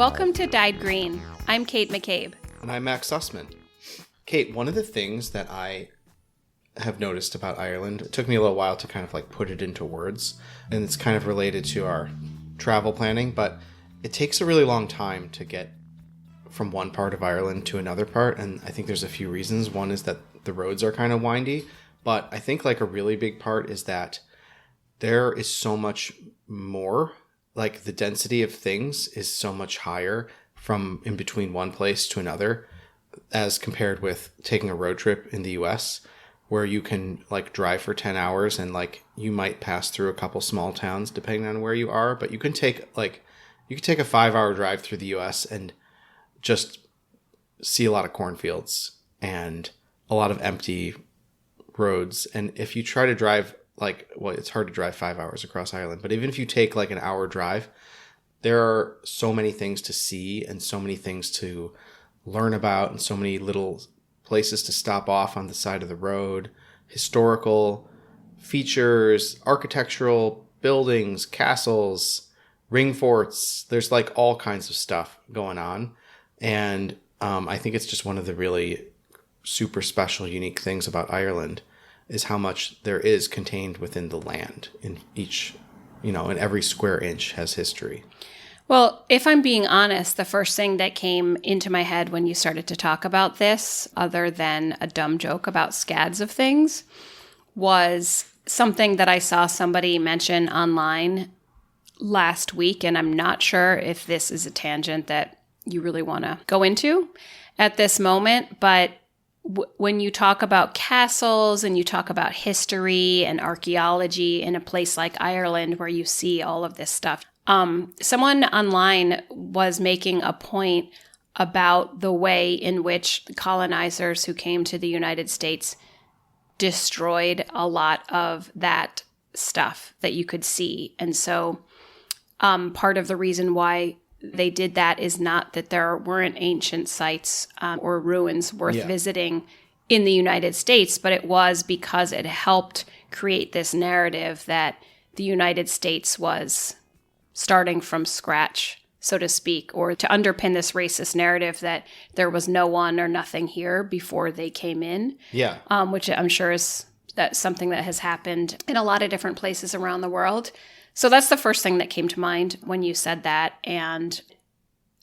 Welcome to Dyed Green. I'm Kate McCabe. And I'm Max Sussman. Kate, one of the things that I have noticed about Ireland, it took me a little while to kind of like put it into words, and it's kind of related to our travel planning, but it takes a really long time to get from one part of Ireland to another part, and I think there's a few reasons. One is that the roads are kind of windy, but I think like a really big part is that there is so much more, like the density of things is so much higher from in between one place to another as compared with taking a road trip in the US where you can like drive for 10 hours and like you might pass through a couple small towns depending on where you are, but you can take a 5-hour drive through the US and just see a lot of cornfields and a lot of empty roads. And if you try to drive it's hard to drive 5 hours across Ireland, but even if you take like an hour drive, there are so many things to see and so many things to learn about and so many little places to stop off on the side of the road, historical features, architectural buildings, castles, ring forts. There's like all kinds of stuff going on. And I think it's just one of the really super special, unique things about Ireland is how much there is contained within the land in each, in every square inch has history. Well, if I'm being honest, the first thing that came into my head when you started to talk about this, other than a dumb joke about scads of things, was something that I saw somebody mention online last week, and I'm not sure if this is a tangent that you really want to go into at this moment, but when you talk about castles and you talk about history and archaeology in a place like Ireland where you see all of this stuff, someone online was making a point about the way in which the colonizers who came to the United States destroyed a lot of that stuff that you could see. And so part of the reason why they did that is not that there weren't ancient sites or ruins worth visiting in the United States, but it was because it helped create this narrative that the United States was starting from scratch, so to speak, or to underpin this racist narrative that there was no one or nothing here before they came in. Yeah. Which I'm sure is something that has happened in a lot of different places around the world. So that's the first thing that came to mind when you said that. And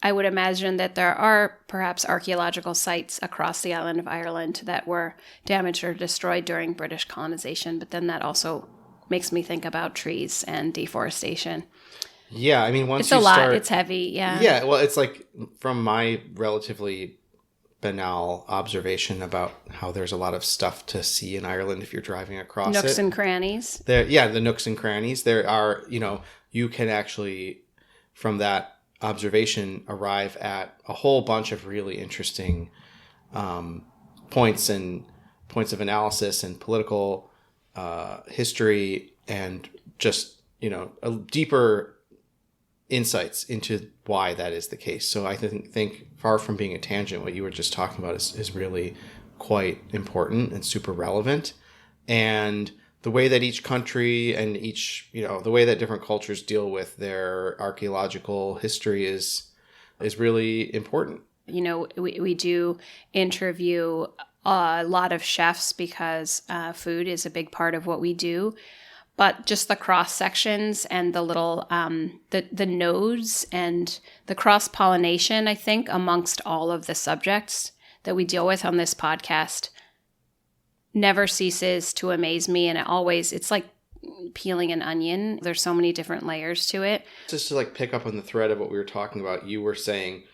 I would imagine that there are perhaps archaeological sites across the island of Ireland that were damaged or destroyed during British colonization. But then that also makes me think about trees and deforestation. Yeah, I mean, it's a lot. It's heavy. Yeah. Yeah, well, it's like from my relatively banal observation about how there's a lot of stuff to see in Ireland if you're driving across nooks and crannies. The nooks and crannies. There are, you can actually, from that observation, arrive at a whole bunch of really interesting points of analysis and political history and just, a deeper insights into why that is the case. So I think far from being a tangent, what you were just talking about is really quite important and super relevant. And the way that each country and the way that different cultures deal with their archaeological history is really important. We do interview a lot of chefs because food is a big part of what we do. But just the cross sections and the little the nodes and the cross pollination, I think, amongst all of the subjects that we deal with on this podcast, never ceases to amaze me, and it's like peeling an onion. There's so many different layers to it. Just to like pick up on the thread of what we were talking about, you were saying,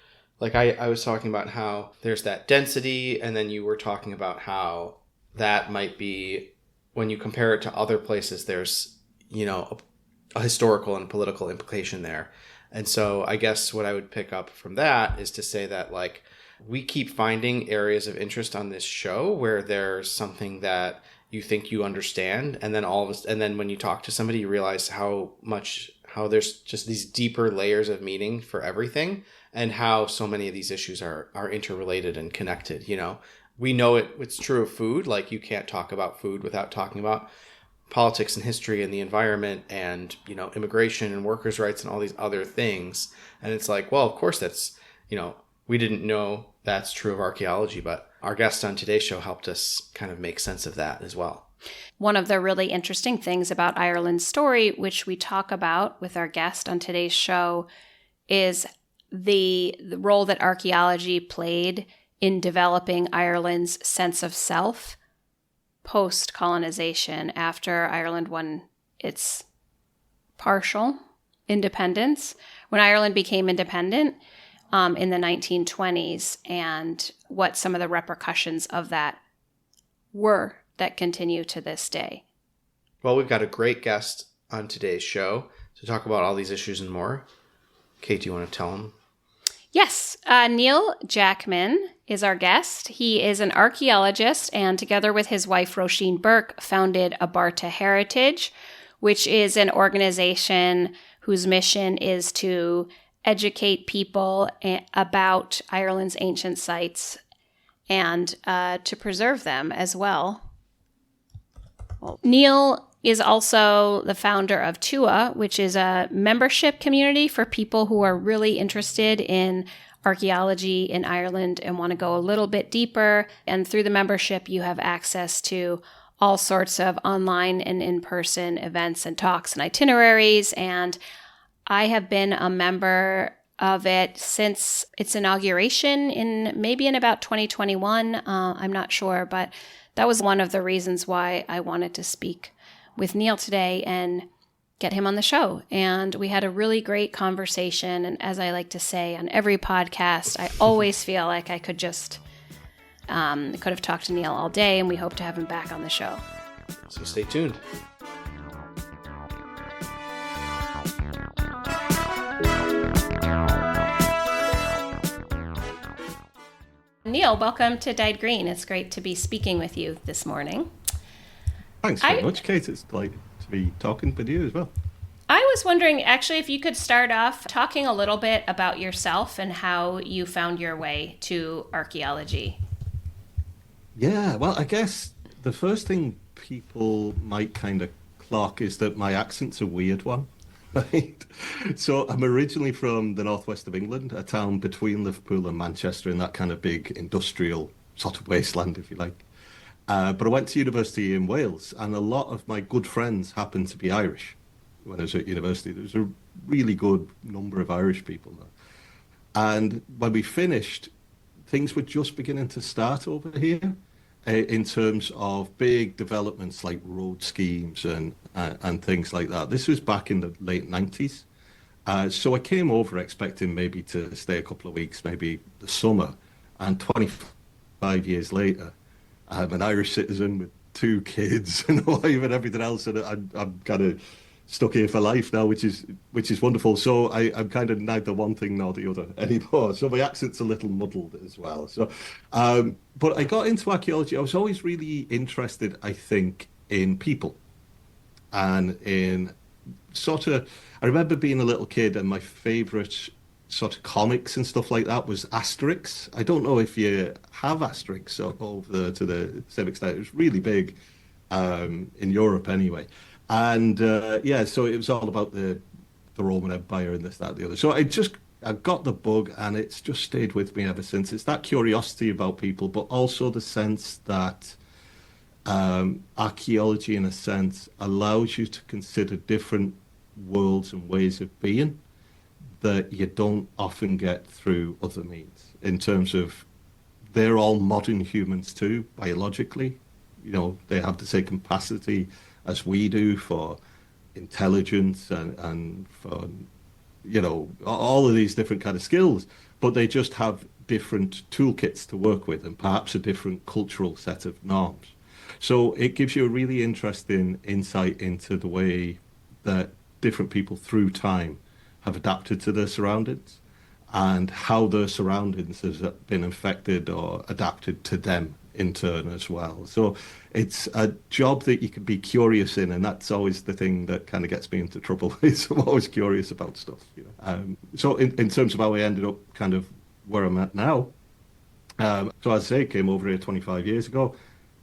like I was talking about how there's that density, and then you were talking about how that might be. When you compare it to other places, there's, a historical and political implication there. And so I guess what I would pick up from that is to say that, like, we keep finding areas of interest on this show where there's something that you think you understand. And then when you talk to somebody, you realize how there's just these deeper layers of meaning for everything and how so many of these issues are interrelated and connected, We know it's true of food. Like, you can't talk about food without talking about politics and history and the environment and, immigration and workers' rights and all these other things. And it's like, well, of course that's, we didn't know that's true of archaeology, but our guest on today's show helped us kind of make sense of that as well. One of the really interesting things about Ireland's story, which we talk about with our guest on today's show, is the role that archaeology played in developing Ireland's sense of self post-colonization after Ireland won its partial independence. When Ireland became independent in the 1920s, and what some of the repercussions of that were that continue to this day. Well, we've got a great guest on today's show to talk about all these issues and more. Kate, do you want to tell them? Yes. Neil Jackman is our guest. He is an archaeologist, and together with his wife, Roisin Burke, founded Abarta Heritage, which is an organization whose mission is to educate people about Ireland's ancient sites and to preserve them as well. Neil is also the founder of TUA, which is a membership community for people who are really interested in archaeology in Ireland and want to go a little bit deeper. And through the membership, you have access to all sorts of online and in-person events and talks and itineraries. And I have been a member of it since its inauguration in about 2021. I'm not sure, but that was one of the reasons why I wanted to speak with Neil today and get him on the show. And we had a really great conversation. And as I like to say on every podcast, I always feel like I could have talked to Neil all day, and we hope to have him back on the show. So stay tuned. Neil, welcome to Dyed Green. It's great to be speaking with you this morning. Thanks very much, Kate. It's like to be talking with you as well. I was wondering, actually, if you could start off talking a little bit about yourself and how you found your way to archaeology. Yeah, well, I guess the first thing people might kind of clock is that my accent's a weird one. Right. So I'm originally from the northwest of England, a town between Liverpool and Manchester, in that kind of big industrial sort of wasteland, if you like. But I went to university in Wales, and a lot of my good friends happened to be Irish when I was at university. There was a really good number of Irish people there. And when we finished, things were just beginning to start over here in terms of big developments like road schemes and things like that. This was back in the late 90s. So I came over expecting maybe to stay a couple of weeks, maybe the summer. And 25 years later, I'm an Irish citizen with 2 kids and a wife and everything else. And I'm kind of stuck here for life now, which is wonderful. So I'm kind of neither one thing nor the other anymore. So my accent's a little muddled as well. So, but I got into archaeology. I was always really interested, I think, in people and in I remember being a little kid and my favorite sort of comics and stuff like that was Asterix. I don't know if you have Asterix over to the same extent. It was really big in Europe anyway. And so it was all about the Roman Empire and this, that, the other. So I got the bug, and it's just stayed with me ever since. It's that curiosity about people, but also the sense that archaeology, in a sense, allows you to consider different worlds and ways of being that you don't often get through other means. In terms of, they're all modern humans too, biologically. They have the same capacity as we do for intelligence and for, all of these different kind of skills, but they just have different toolkits to work with and perhaps a different cultural set of norms. So it gives you a really interesting insight into the way that different people through time have adapted to their surroundings and how their surroundings have been affected or adapted to them in turn as well. So it's a job that you can be curious in, and that's always the thing that kind of gets me into trouble. Is I'm always curious about stuff. So in terms of how I ended up kind of where I'm at now, so as I say, came over here 25 years ago.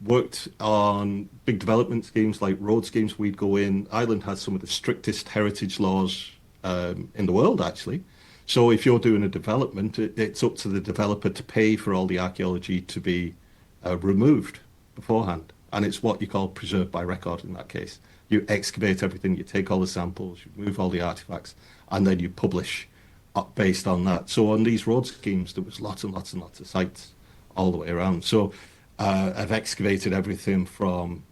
worked on big development schemes like road schemes. We'd go in. Ireland has some of the strictest heritage laws in the world, actually. So if you're doing a development, it's up to the developer to pay for all the archaeology to be removed beforehand. And it's what you call preserved by record in that case. You excavate everything, you take all the samples, you remove all the artifacts, and then you publish based on that. So on these road schemes, there was lots and lots and lots of sites all the way around. So I've excavated everything from,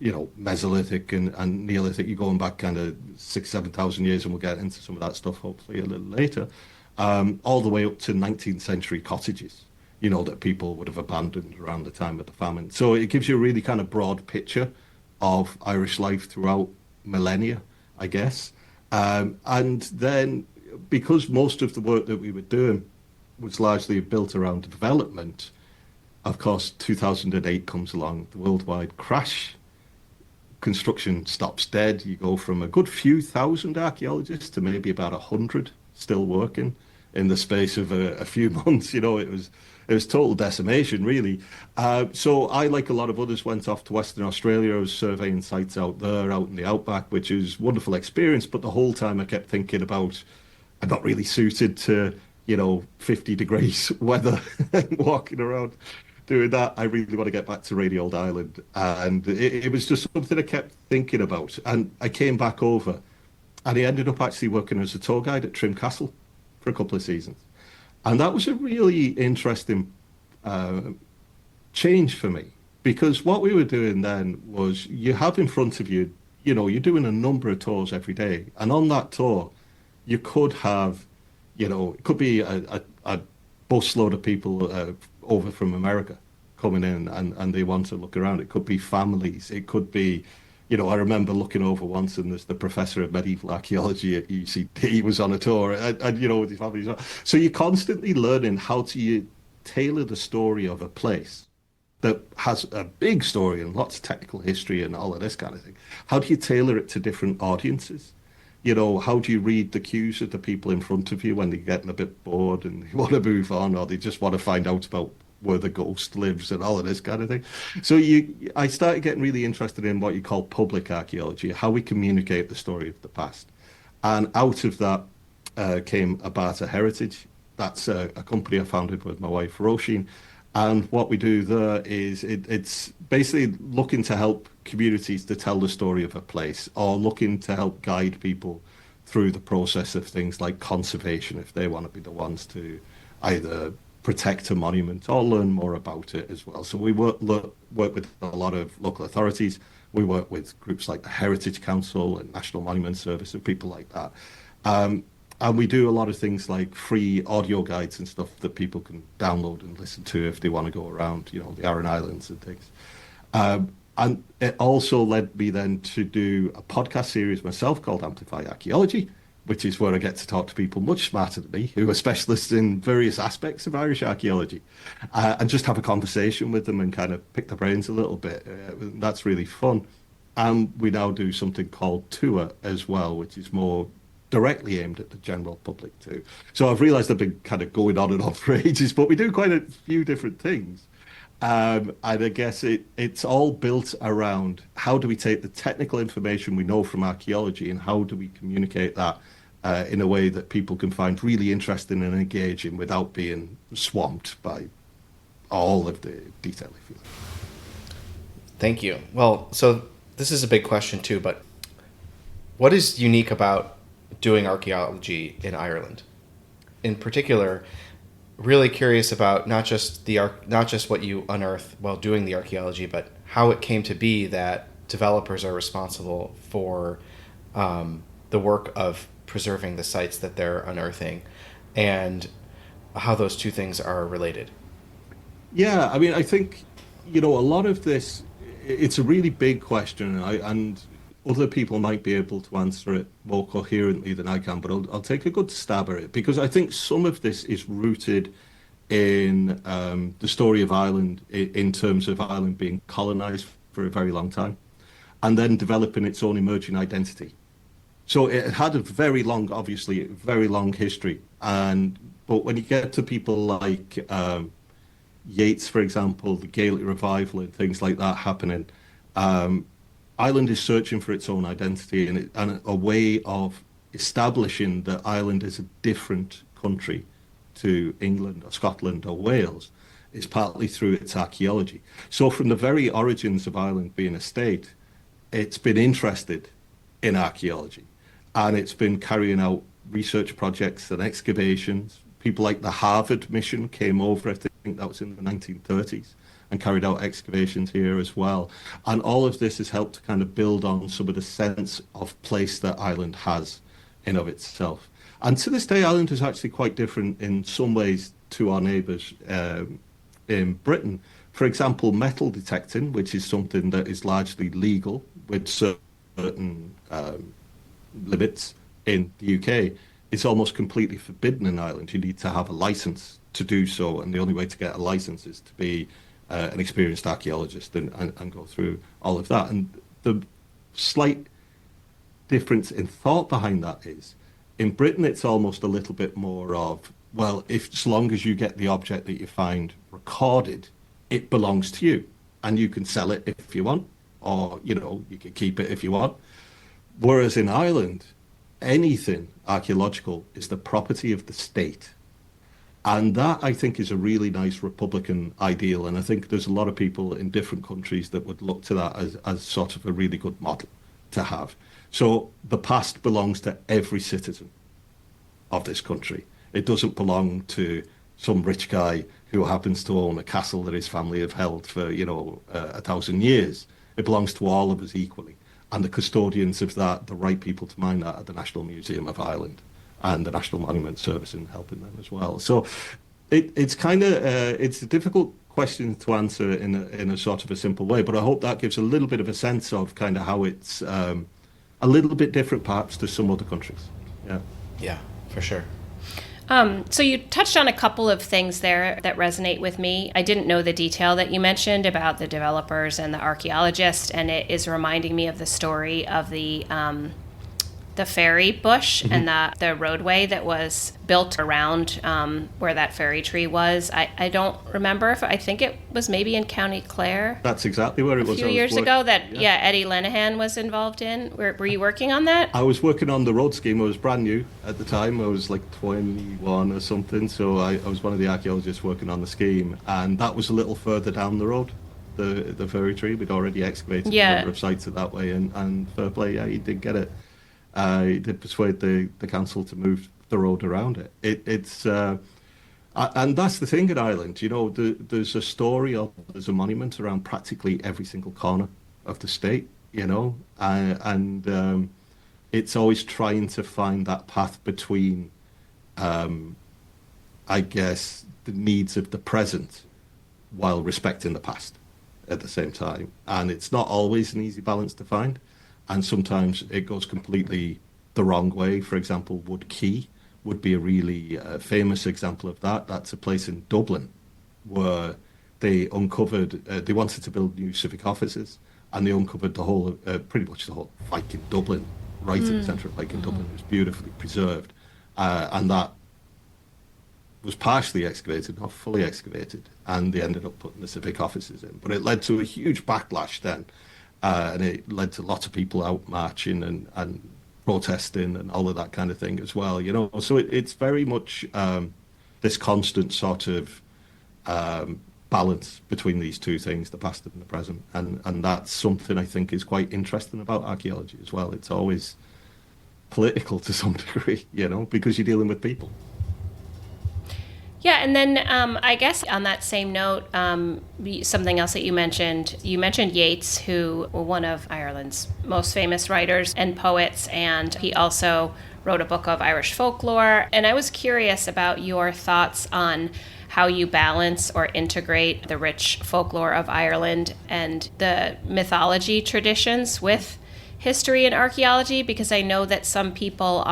Mesolithic and Neolithic. You're going back kind of 7,000 years, and we'll get into some of that stuff hopefully a little later, all the way up to 19th century cottages, that people would have abandoned around the time of the famine. So it gives you a really kind of broad picture of Irish life throughout millennia, I guess. And then because most of the work that we were doing was largely built around development, of course, 2008 comes along, the worldwide crash. Construction stops dead. You go from a good few thousand archaeologists to maybe about 100 still working in the space of a few months. It was total decimation, really. So I, like a lot of others, went off to Western Australia. I was surveying sites out there, out in the outback, which is a wonderful experience. But the whole time I kept thinking about, I'm not really suited to, 50 degrees weather walking around doing that. I really want to get back to Radio Old Ireland. And it was just something I kept thinking about. And I came back over, and I ended up actually working as a tour guide at Trim Castle for a couple of seasons. And that was a really interesting change for me, because what we were doing then was you have in front of you, you're doing a number of tours every day. And on that tour, you could have, it could be a busload of people over from America coming in, and they want to look around. It could be families. It could be, I remember looking over once, and there's the professor of medieval archaeology at UCD was on a tour, and with his family. So you're constantly learning how to tailor the story of a place that has a big story and lots of technical history and all of this kind of thing. How do you tailor it to different audiences? How do you read the cues of the people in front of you when they're getting a bit bored and they want to move on, or they just want to find out about where the ghost lives and all of this kind of thing? So I started getting really interested in what you call public archaeology, how we communicate the story of the past. And out of that came Abarta Heritage. That's a company I founded with my wife, Roisin. And what we do there is it's basically looking to help communities to tell the story of a place, or looking to help guide people through the process of things like conservation, if they want to be the ones to either protect a monument or learn more about it as well. So we work with a lot of local authorities. We work with groups like the Heritage Council and National Monument Service and people like that. And we do a lot of things like free audio guides and stuff that people can download and listen to if they want to go around, the Aran Islands and things. And it also led me then to do a podcast series myself called Amplify Archaeology, which is where I get to talk to people much smarter than me, who are specialists in various aspects of Irish archaeology, and just have a conversation with them and kind of pick their brains a little bit. That's really fun. And we now do something called Tour as well, which is more directly aimed at the general public too. So I've realised I've been kind of going on and on for ages, but we do quite a few different things. And I guess it's all built around how do we take the technical information we know from archaeology and how do we communicate that in a way that people can find really interesting and engaging without being swamped by all of the detail, if you like. Thank you. Well, so this is a big question too, but what is unique about doing archaeology in Ireland? In particular, really curious about not just what you unearth while doing the archaeology, but how it came to be that developers are responsible for the work of preserving the sites that they're unearthing, and how those two things are related. Yeah, I mean, I think, a lot of this, it's a really big question, and other people might be able to answer it more coherently than I can, but I'll take a good stab at it, because I think some of this is rooted in the story of Ireland in terms of Ireland being colonised for a very long time and then developing its own emerging identity. So it had a very long history. But when you get to people like Yeats, for example, the Gaelic revival and things like that happening, Ireland is searching for its own identity and a way of establishing that Ireland is a different country to England or Scotland or Wales is partly through its archaeology. So from the very origins of Ireland being a state, it's been interested in archaeology, and it's been carrying out research projects and excavations. People like the Harvard mission came over, I think that was in the 1930s, and carried out excavations here as well. And all of this has helped to kind of build on some of the sense of place that Ireland has in of itself. And to this day, Ireland is actually quite different in some ways to our neighbours in Britain. For example, metal detecting, which is something that is largely legal with certain limits in the UK, is almost completely forbidden in Ireland. You need to have a license to do so, and the only way to get a license is to be an experienced archaeologist and go through all of that. And the slight difference in thought behind that is, in Britain, it's almost a little bit more of, well, if as long as you get the object that you find recorded, it belongs to you, and you can sell it if you want, or, you know, you can keep it if you want. Whereas in Ireland, anything archaeological is the property of the state. And that, I think, is a really nice Republican ideal. And I think there's a lot of people in different countries that would look to that as sort of a really good model to have. So the past belongs to every citizen of this country. It doesn't belong to some rich guy who happens to own a castle that his family have held for, 1,000 years. It belongs to all of us equally. And the custodians of that, the right people to mind that, are the National Museum of Ireland and the National Monument Service in helping them as well. So it's kind of, it's a difficult question to answer in a sort of a simple way, but I hope that gives a little bit of a sense of kind of how it's a little bit different perhaps to some other countries. Yeah. Yeah, for sure. So you touched on a couple of things there that resonate with me. I didn't know the detail that you mentioned about the developers and the archaeologists, and it is reminding me of the story of the fairy bush and the roadway that was built around where that fairy tree was. I don't remember I think it was maybe in County Clare. That's exactly where it was. A few years ago that, Eddie Lenahan was involved in. Were you working on that? I was working on the road scheme. I was brand new at the time. I was like 21 or something. So I was one of the archaeologists working on the scheme. And that was a little further down the road, the fairy tree. We'd already excavated a number of sites that way. And fair play, he did get it. He did persuade the council to move the road around it. It's and that's the thing in Ireland. There's a story of there's a monument around practically every single corner of the state. And it's always trying to find that path between, I guess, the needs of the present while respecting the past at the same time. And it's not always an easy balance to find. And sometimes it goes completely the wrong way. For example, Wood Quay would be a really famous example of that. That's a place in Dublin where they uncovered, they wanted to build new civic offices, and they uncovered the whole, pretty much the whole Pike in Dublin, right in the centre of Pike in Dublin. It was beautifully preserved. And that was partially excavated, not fully excavated, and they ended up putting the civic offices in. But it led to a huge backlash then. And it led to lots of people out marching and protesting and all of that kind of thing as well, So it's very much this constant sort of balance between these two things, the past and the present. And that's something I think is quite interesting about archaeology as well. It's always political to some degree, because you're dealing with people. Yeah, and then I guess on that same note, something else that you mentioned Yeats, who was one of Ireland's most famous writers and poets, and he also wrote a book of Irish folklore. And I was curious about your thoughts on how you balance or integrate the rich folklore of Ireland and the mythology traditions with history and archaeology, because I know that some people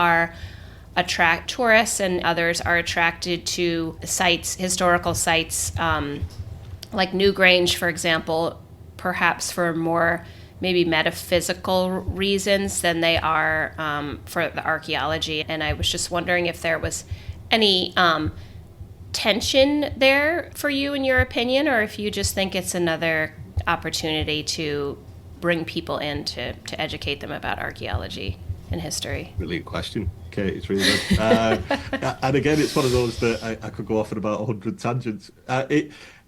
attract tourists and others are attracted to sites, historical sites, like Newgrange, for example, perhaps for more maybe metaphysical reasons than they are for the archaeology. And I was just wondering if there was any tension there for you, in your opinion, or if you just think it's another opportunity to bring people in to educate them about archaeology and history? Brilliant question. Okay, it's really good. And again, it's one of those that I could go off on about 100 tangents.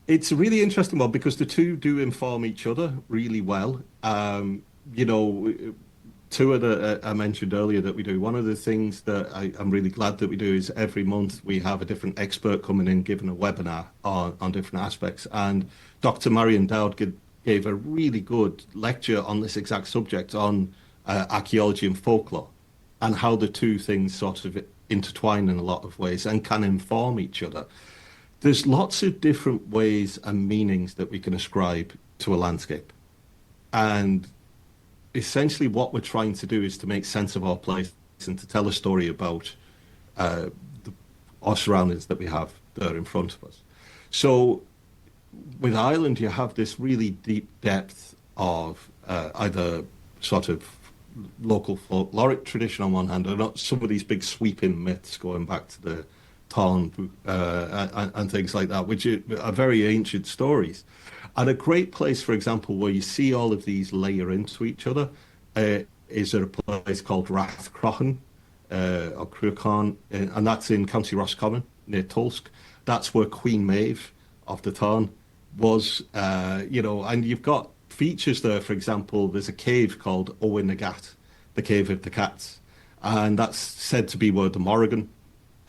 It's a really interesting one because the two do inform each other really well. You know, two of the I mentioned earlier that we do. One of the things that I'm really glad that we do is every month we have a different expert coming in giving a webinar on different aspects. And Dr. Marion Dowd gave a really good lecture on this exact subject on archaeology and folklore, and how the two things sort of intertwine in a lot of ways and can inform each other. There's lots of different ways and meanings that we can ascribe to a landscape. And essentially what we're trying to do is to make sense of our place and to tell a story about our surroundings that we have there in front of us. So with Ireland, you have this really deep depth of either sort of local folkloric tradition on one hand, and not some of these big sweeping myths going back to the Tarn and things like that, which are very ancient stories. And a great place, for example, where you see all of these layer into each other is at a place called Rathcroghan or Cruachan, and that's in County Roscommon near Tulsk. That's where Queen Maeve of the Tarn was, you know, and you've got features there. For example, there's a cave called Owen Nagat, the Cave of the Cats, and that's said to be where the Morrigan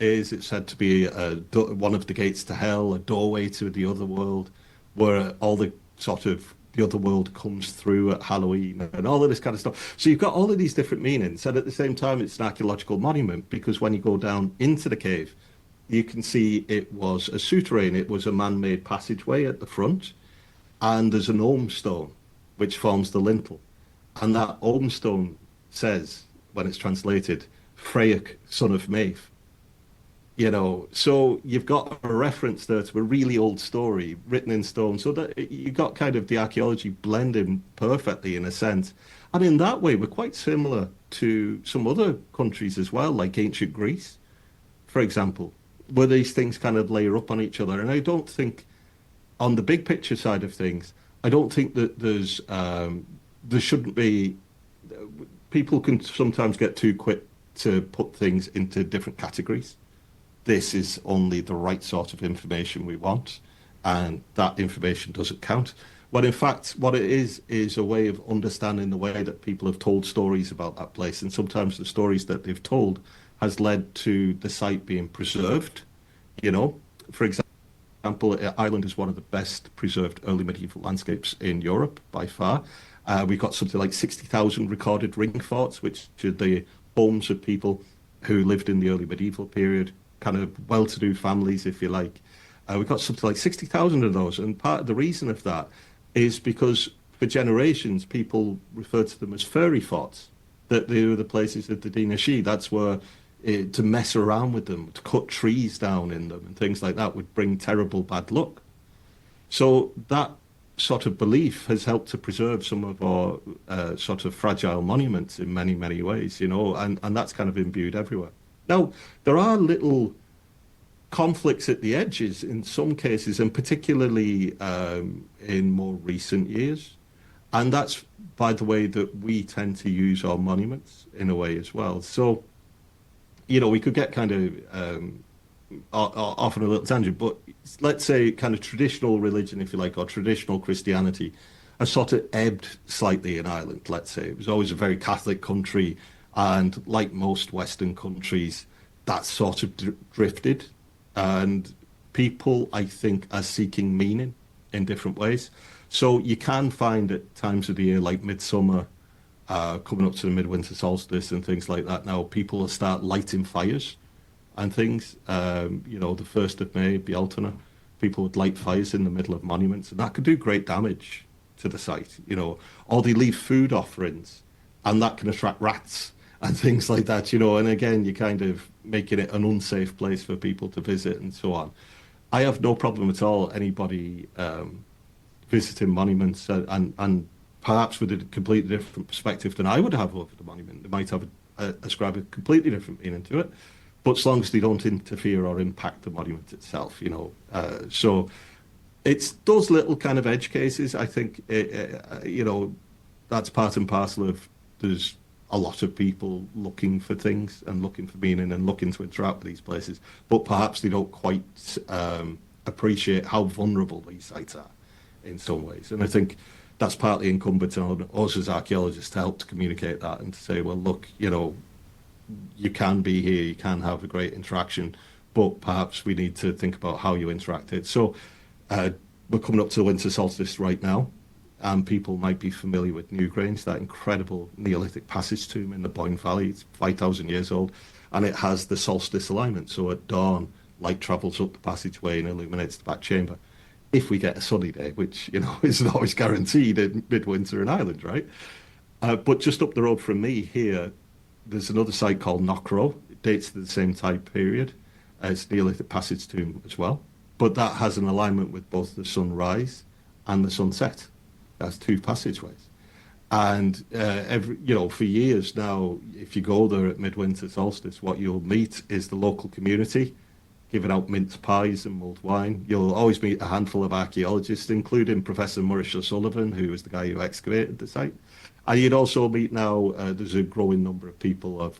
is. It's said to be one of the gates to hell, a doorway to the other world, where all the sort of the other world comes through at Halloween and all of this kind of stuff. So you've got all of these different meanings, and at the same time, it's an archaeological monument because when you go down into the cave, you can see it was a souterrain. It was a man-made passageway at the front, and there's an olm stone which forms the lintel, and that olm stone says, when it's translated, Freyach, son of Maeve. You know, so you've got a reference there to a really old story written in stone, so that you got kind of the archaeology blending perfectly in a sense. And in that way, we're quite similar to some other countries as well, like ancient Greece, for example, where these things kind of layer up on each other. And I don't think, on the big picture side of things, I don't think that there shouldn't be, people can sometimes get too quick to put things into different categories. This is only the right sort of information we want, and that information doesn't count. Well, in fact, what it is a way of understanding the way that people have told stories about that place, and sometimes the stories that they've told has led to the site being preserved. You know, for example, Ireland is one of the best preserved early medieval landscapes in Europe by far. We've got something like 60,000 recorded ring forts, which are the homes of people who lived in the early medieval period, kind of well-to-do families, if you like. We've got something like 60,000 of those, and part of the reason of that is because for generations people referred to them as fairy forts, that they were the places of the Dinashi. That's where to mess around with them, to cut trees down in them and things like that would bring terrible bad luck. So that sort of belief has helped to preserve some of our sort of fragile monuments in many, many ways, you know, and that's kind of imbued everywhere. Now, there are little conflicts at the edges in some cases, and particularly in more recent years. And that's by the way that we tend to use our monuments in a way as well. So, you know, we could get kind of off on a little tangent, but let's say kind of traditional religion, if you like, or traditional Christianity has sort of ebbed slightly in Ireland, let's say. It was always a very Catholic country, and like most Western countries, that sort of drifted. And people, I think, are seeking meaning in different ways. So you can find at times of the year, like midsummer, coming up to the midwinter solstice and things like that, now people will start lighting fires and things. You know, the 1st of May, Bealtaine, people would light fires in the middle of monuments, and that could do great damage to the site, you know. Or they leave food offerings, and that can attract rats and things like that, you know. And again, you're kind of making it an unsafe place for people to visit and so on. I have no problem at all anybody visiting monuments and perhaps with a completely different perspective than I would have over the monument. They might have ascribe a completely different meaning to it. but as long as they don't interfere or impact the monument itself, So it's those little kind of edge cases. I think, that's part and parcel of there's a lot of people looking for things and looking for meaning and looking to interact with these places, but perhaps they don't quite appreciate how vulnerable these sites are in some ways. And I think that's partly incumbent on us as archaeologists to help to communicate that and to say, well, look, you can be here, you can have a great interaction, but perhaps we need to think about how you interact it. So we're coming up to the winter solstice right now, and people might be familiar with Newgrange, that incredible Neolithic passage tomb in the Boyne Valley. It's 5,000 years old, and it has the solstice alignment. So at dawn, light travels up the passageway and illuminates the back chamber. If we get a sunny day, which, isn't always guaranteed in midwinter in Ireland, right? But just up the road from me here, there's another site called Knockrow. It dates to the same time period as Neolithic passage tomb as well. But that has an alignment with both the sunrise and the sunset. That's two passageways. And for years now, if you go there at midwinter solstice, what you'll meet is the local community giving out mince pies and mulled wine. You'll always meet a handful of archaeologists, including Professor Maurice O'Sullivan, who was the guy who excavated the site. And you'd also meet now, there's a growing number of people of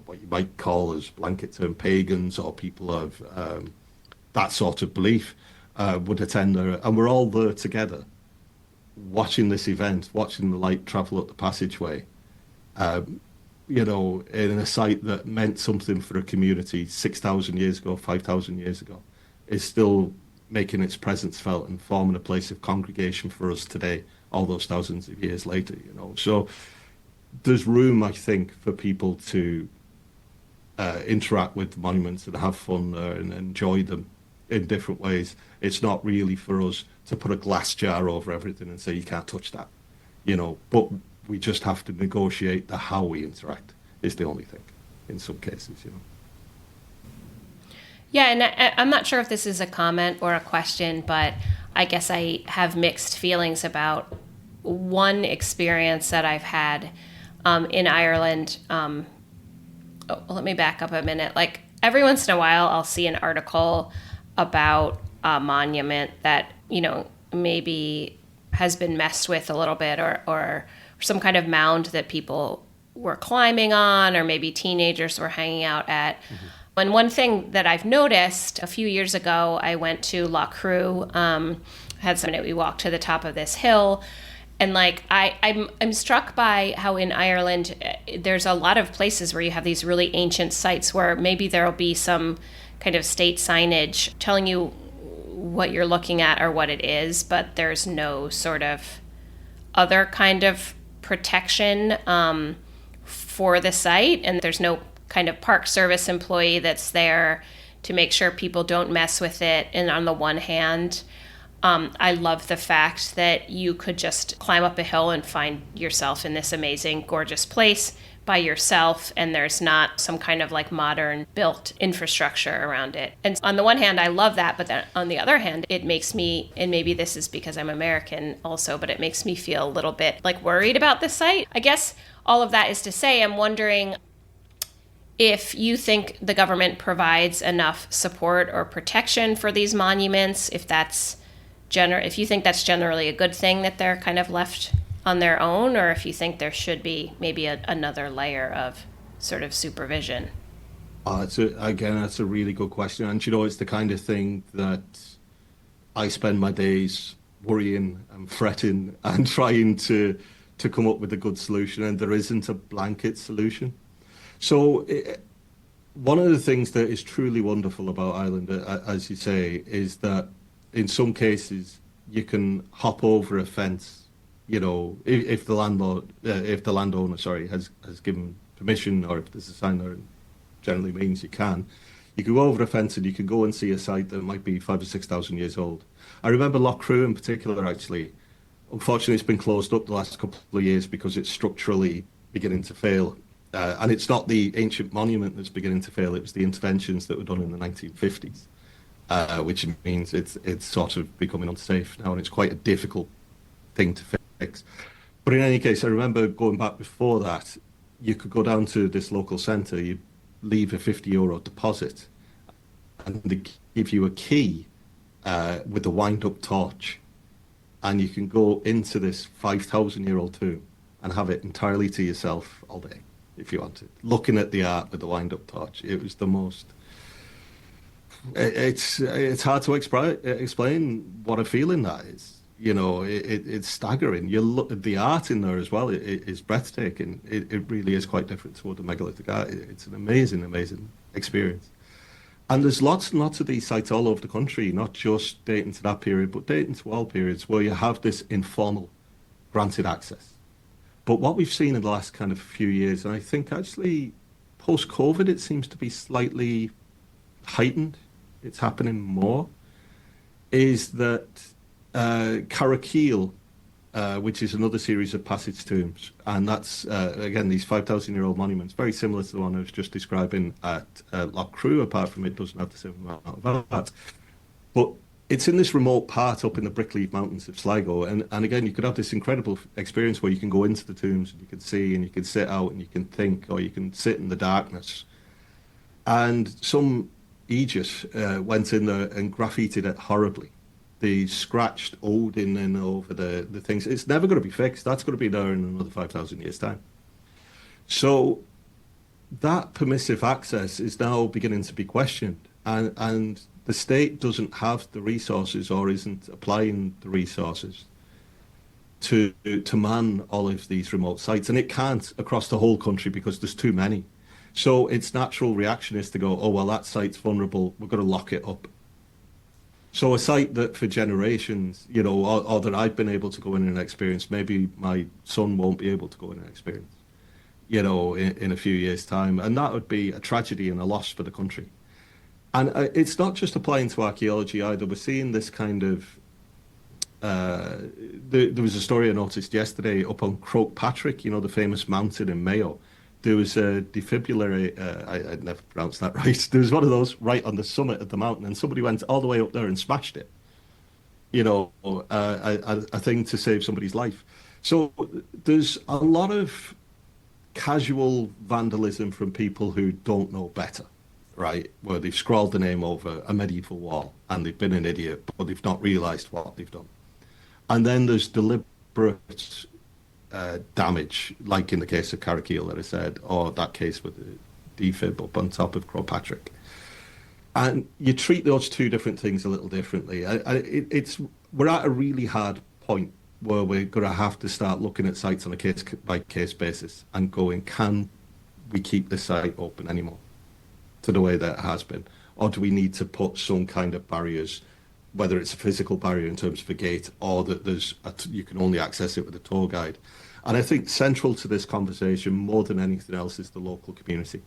what you might call as blanket term pagans, or people of that sort of belief would attend there. And we're all there together, watching this event, watching the light travel up the passageway, in a site that meant something for a community 6,000 years ago, 5,000 years ago, is still making its presence felt and forming a place of congregation for us today, all those thousands of years later, So there's room, I think, for people to interact with the monuments and have fun there and enjoy them in different ways. It's not really for us to put a glass jar over everything and say, you can't touch that, but we just have to negotiate the how we interact is the only thing in some cases, Yeah, and I'm not sure if this is a comment or a question, but I guess I have mixed feelings about one experience that I've had in Ireland. Let me back up a minute. Like, every once in a while, I'll see an article about a monument that, maybe has been messed with a little bit, or some kind of mound that people were climbing on, or maybe teenagers were hanging out at. Mm-hmm. And one thing that I've noticed, a few years ago, I went to La Crue, we walked to the top of this hill, and I'm struck by how in Ireland there's a lot of places where you have these really ancient sites where maybe there'll be some kind of state signage telling you what you're looking at or what it is, but there's no sort of other kind of protection for the site, and there's no kind of park service employee that's there to make sure people don't mess with it. And on the one hand, I love the fact that you could just climb up a hill and find yourself in this amazing, gorgeous place by yourself, and there's not some kind of modern built infrastructure around it. And on the one hand, I love that, but then on the other hand, it makes me, and maybe this is because I'm American also, but it makes me feel a little bit worried about the site. I guess all of that is to say, I'm wondering if you think the government provides enough support or protection for these monuments, if you think that's generally a good thing that they're kind of left on their own, or if you think there should be maybe another layer of sort of supervision. That's a really good question. And it's the kind of thing that I spend my days worrying and fretting and trying to come up with a good solution, and there isn't a blanket solution. So one of the things that is truly wonderful about Ireland, as you say, is that in some cases you can hop over a fence, if the landowner has given permission, or if there's a sign there, it generally means you can go over a fence and you can go and see a site that might be 5,000 or 6,000 years old. I remember Lough Crew in particular, actually. Unfortunately, it's been closed up the last couple of years because it's structurally beginning to fail. And it's not the ancient monument that's beginning to fail, it was the interventions that were done in the 1950s, which means it's sort of becoming unsafe now, and it's quite a difficult thing to fix. But in any case, I remember going back before that, you could go down to this local centre, you'd leave a €50 deposit, and they give you a key with a wind-up torch, and you can go into this 5,000-year-old tomb and have it entirely to yourself all day, if you wanted. Looking at the art with the wind-up torch, it was the most. It's hard to explain what a feeling that is. It's staggering. You look at the art in there as well. It is breathtaking. It really is quite different to what the megalithic art. It's an amazing, amazing experience. And there's lots and lots of these sites all over the country, not just dating to that period, but dating to all periods, where you have this informal granted access. But what we've seen in the last kind of few years, and I think actually post-COVID, it seems to be slightly heightened, it's happening more, is that Carraquil, which is another series of passage tombs, and that's, again, these 5,000-year-old monuments, very similar to the one I was just describing at Loch Crew, apart from it doesn't have the same amount of art. But it's in this remote part up in the Brickleaf Mountains of Sligo, and again, you could have this incredible experience where you can go into the tombs, and you can see, and you can sit out, and you can think, or you can sit in the darkness. And some Aegis went in there and graffitied it horribly. They scratched Odin in over the things. It's never going to be fixed. That's going to be there in another 5,000 years' time. So that permissive access is now beginning to be questioned. And the state doesn't have the resources, or isn't applying the resources to man all of these remote sites. And it can't across the whole country because there's too many. So its natural reaction is to go, oh, well, that site's vulnerable. We're going to lock it up. So a site that for generations, or that I've been able to go in and experience, maybe my son won't be able to go in and experience, in a few years' time. And that would be a tragedy and a loss for the country. And it's not just applying to archaeology either. We're seeing this kind of, there was a story I noticed yesterday up on Croagh Patrick, the famous mountain in Mayo. There was a defibrillary, I never pronounced that right. There was one of those right on the summit of the mountain, and somebody went all the way up there and smashed it. A thing to save somebody's life. So there's a lot of casual vandalism from people who don't know better, right? Where they've scrawled the name over a medieval wall, and they've been an idiot, but they've not realised what they've done. And then there's deliberate damage, like in the case of Carraquil that I said, or that case with the defib up on top of Croagh Patrick. And you treat those two different things a little differently. We're at a really hard point where we're going to have to start looking at sites on a case-by-case basis and going, can we keep this site open anymore to the way that it has been? Or do we need to put some kind of barriers, whether it's a physical barrier in terms of a gate, or that you can only access it with a tour guide? And I think central to this conversation, more than anything else, is the local community.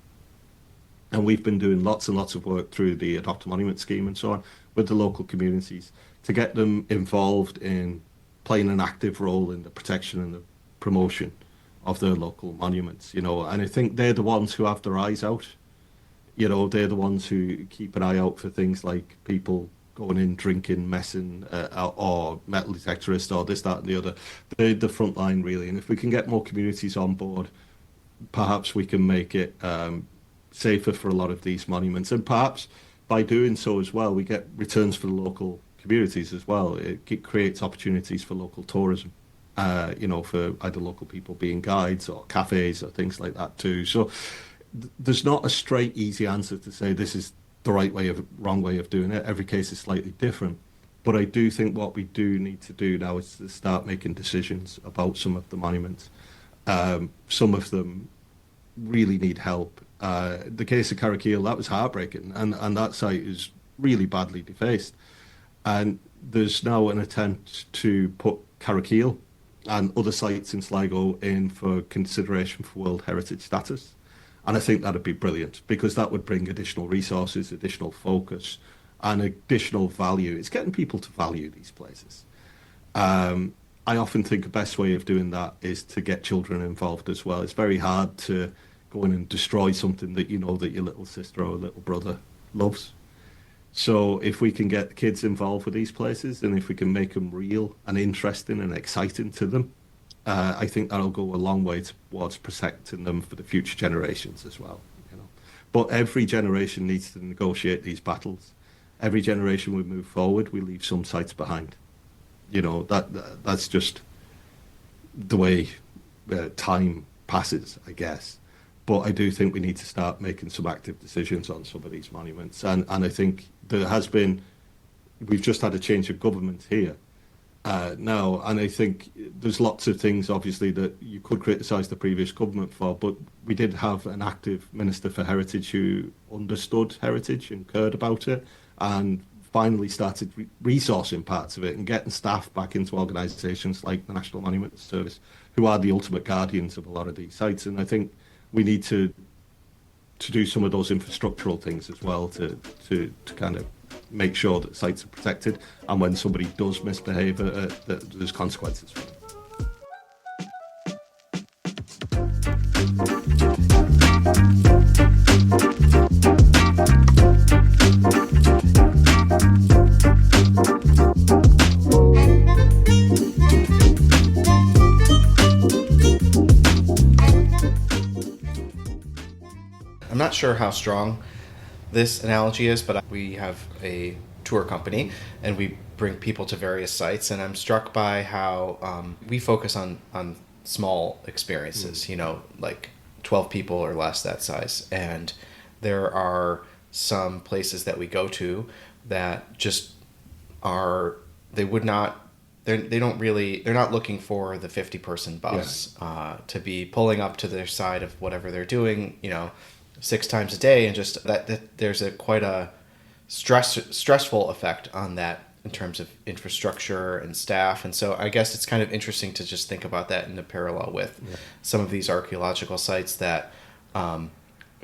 And we've been doing lots and lots of work through the Adopt a Monument scheme and so on with the local communities to get them involved in playing an active role in the protection and the promotion of their local monuments, And I think they're the ones who have their eyes out. They're the ones who keep an eye out for things like people going in, drinking, messing, or metal detectorists, or this, that, and the other. They're the front line, really. And if we can get more communities on board, perhaps we can make it safer for a lot of these monuments. And perhaps by doing so as well, we get returns for the local communities as well. It creates opportunities for local tourism, for either local people being guides or cafes or things like that too. So there's not a straight, easy answer to say this is the wrong way of doing it. Every case is slightly different. But I do think what we do need to do now is to start making decisions about some of the monuments. Some of them really need help. The case of Carraquil, that was heartbreaking, and that site is really badly defaced. And there's now an attempt to put Carraquil and other sites in Sligo in for consideration for World Heritage status. And I think that'd be brilliant, because that would bring additional resources, additional focus, and additional value. It's getting people to value these places. I often think the best way of doing that is to get children involved as well. It's very hard to go in and destroy something that that your little sister or little brother loves. So if we can get kids involved with these places, and if we can make them real and interesting and exciting to them, I think that'll go a long way towards protecting them for the future generations as well. But every generation needs to negotiate these battles. Every generation we move forward, we leave some sites behind. That's just the way time passes, I guess. But I do think we need to start making some active decisions on some of these monuments. And I think we've just had a change of government here now. And I think there's lots of things, obviously, that you could criticise the previous government for. But we did have an active Minister for Heritage who understood heritage and cared about it, and finally started resourcing parts of it and getting staff back into organisations like the National Monuments Service, who are the ultimate guardians of a lot of these sites. And I think we need to do some of those infrastructural things as well to kind of make sure that sites are protected, and when somebody does misbehave, that there's consequences for them. I'm not sure how strong this analogy is, but we have a tour company and we bring people to various sites, and I'm struck by how we focus on small experiences, like 12 people or less, that size. And there are some places that we go to that just are, they're not looking for the 50-person bus to be pulling up to their side of whatever they're doing, 6 times a day, and just that there's quite a stressful effect on that in terms of infrastructure and staff. And so I guess it's kind of interesting to just think about that in a parallel with some of these archaeological sites, that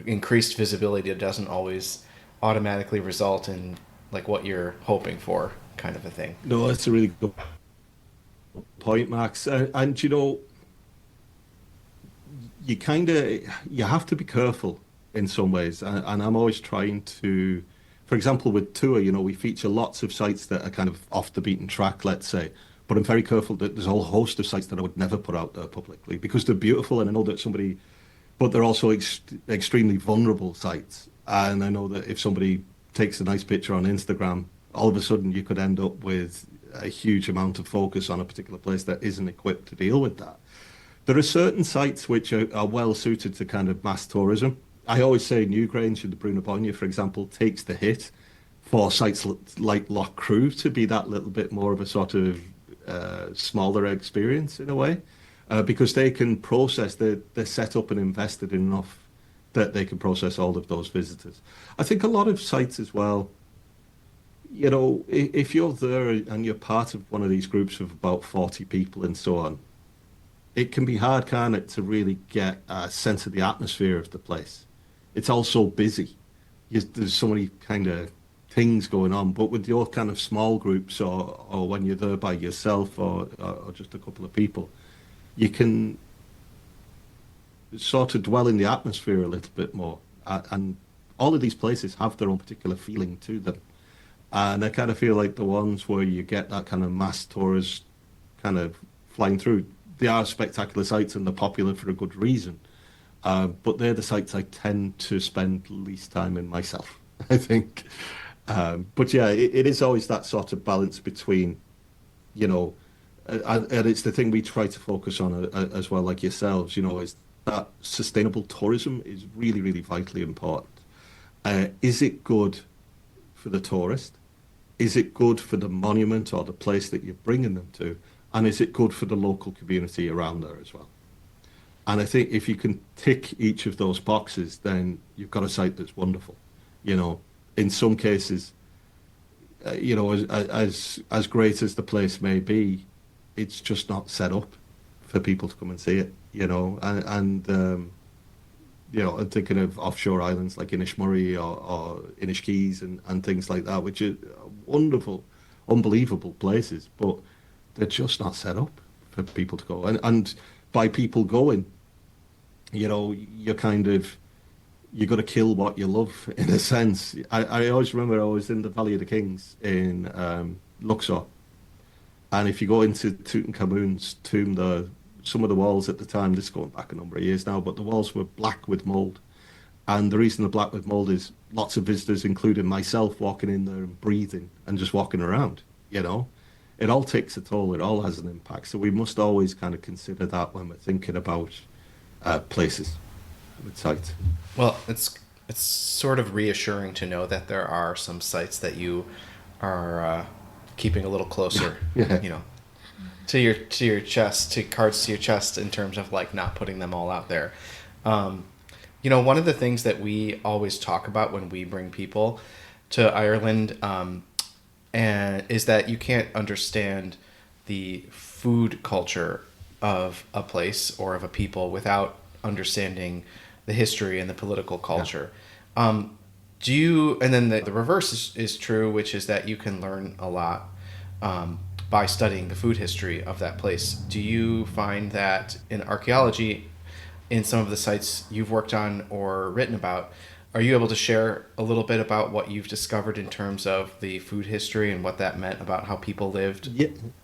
increased visibility doesn't always automatically result in like what you're hoping for, kind of a thing. No, that's a really good point, Max. And you have to be careful in some ways, and I'm always trying to, for example, with tour, we feature lots of sites that are kind of off the beaten track, let's say, but I'm very careful that there's a whole host of sites that I would never put out there publicly, because they're beautiful, and I know that but they're also extremely vulnerable sites, and I know that if somebody takes a nice picture on Instagram, all of a sudden you could end up with a huge amount of focus on a particular place that isn't equipped to deal with that. There are certain sites which are well suited to kind of mass tourism. I always say Newgrange and the Bruna Bogna, for example, takes the hit for sites like Loch Crew to be that little bit more of a sort of smaller experience in a way, because they can process, they're set up and invested enough that they can process all of those visitors. I think a lot of sites as well, if you're there and you're part of one of these groups of about 40 people and so on, it can be hard, can't it, to really get a sense of the atmosphere of the place. It's all so busy. There's so many kind of things going on. But with your kind of small groups, or when you're there by yourself, or just a couple of people, you can sort of dwell in the atmosphere a little bit more. And all of these places have their own particular feeling to them. And I kind of feel like the ones where you get that kind of mass tourist kind of flying through, they are spectacular sites and they're popular for a good reason. But they're the sites I tend to spend least time in myself, I think. But yeah, it is always that sort of balance between, and it's the thing we try to focus on as well, like yourselves, is that sustainable tourism is really, really vitally important. Is it good for the tourist? Is it good for the monument or the place that you're bringing them to? And is it good for the local community around there as well? And I think if you can tick each of those boxes, then you've got a site that's wonderful. In some cases, as great as the place may be, it's just not set up for people to come and see it. I'm thinking of offshore islands like Inishmurray or Inishkeys and things like that, which are wonderful, unbelievable places, but they're just not set up for people to go. And by people going, you're kind of, you got to kill what you love, in a sense. I always remember I was in the Valley of the Kings in Luxor, and if you go into Tutankhamun's tomb, some of the walls at the time, this is going back a number of years now, but the walls were black with mold. And the reason the blackwood mold is lots of visitors, including myself, walking in there and breathing and just walking around, you know. It all takes a toll, it all has an impact. So we must always kind of consider that when we're thinking about places with sites. Well, it's sort of reassuring to know that there are some sites that you are keeping a little closer, Yeah. you know, to your chest, to cards to your chest in terms of like not putting them all out there. You know, one of the things that we always talk about when we bring people to Ireland, and is that you can't understand the food culture of a place or of a people without understanding the history and the political culture. Yeah. And then the reverse is true, which is that you can learn a lot by studying the food history of that place. Do you find that in archaeology, in some of the sites you've worked on or written about, are you able to share a little bit about what you've discovered in terms of the food history and what that meant about how people lived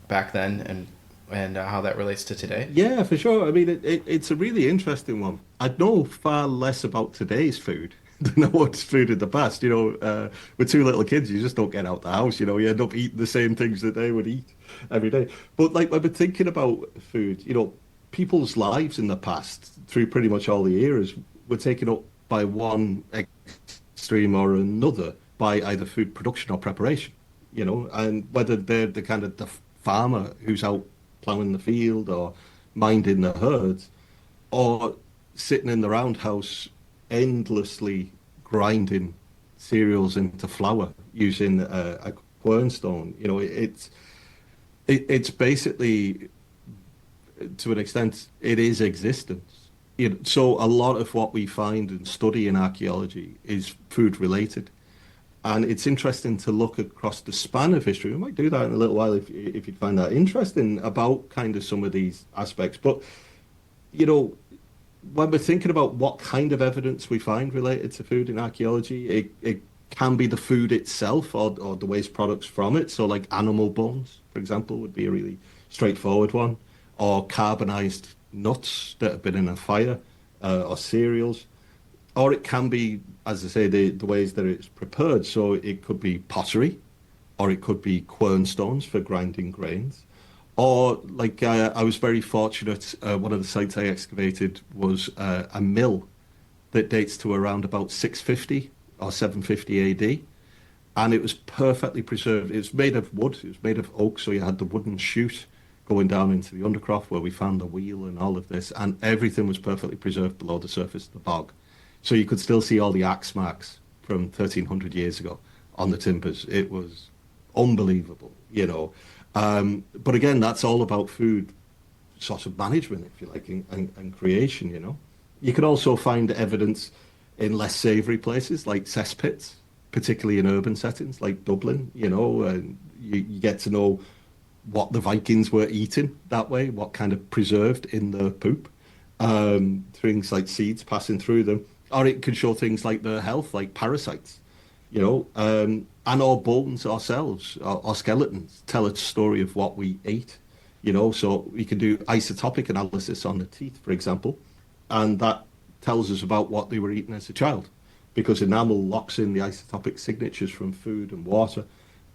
back then and how that relates to today? Yeah, for sure. I mean, it's a really interesting one. I know far less about today's food than I watched food in the past. You know, with two little kids, you just don't get out the house. You know, you end up eating the same things that they would eat every day. But like, when we're thinking about food, you know, people's lives in the past, through pretty much all the eras, were taken up by one extreme or another by either food production or preparation. You know, and whether they're the kind of the farmer who's out ploughing the field or minding the herds, or sitting in the roundhouse endlessly grinding cereals into flour using a quernstone. You know, it's basically, to an extent, it is existence. You know, so a lot of what we find and study in archaeology is food related. And it's interesting to look across the span of history. We might do that in a little while if you find that interesting about kind of some of these aspects. But, you know, when we're thinking about what kind of evidence we find related to food in archaeology, it can be the food itself or the waste products from it. So like animal bones, for example, would be a really straightforward one, or carbonized nuts that have been in a fire, or cereals. Or it can be, as I say, the ways that it's prepared. So it could be pottery, or it could be quernstones for grinding grains. Or, like, I was very fortunate, one of the sites I excavated was a mill that dates to around about 650 or 750 AD. And it was perfectly preserved. It was made of wood, it was made of oak, so you had the wooden chute going down into the undercroft where we found the wheel and all of this. And everything was perfectly preserved below the surface of the bog. So you could still see all the axe marks from 1300 years ago on the timbers. It was unbelievable, you know. But again, that's all about food sort of management, if you like, and creation, you know. You can also find evidence in less savoury places like cesspits, particularly in urban settings like Dublin, you know. And you get to know what the Vikings were eating that way, what kind of preserved in their poop, things like seeds passing through them. Or it could show things like their health, like parasites, you know, and our bones ourselves, our skeletons tell a story of what we ate, you know. So we can do isotopic analysis on the teeth, for example, and that tells us about what they were eating as a child, because enamel locks in the isotopic signatures from food and water,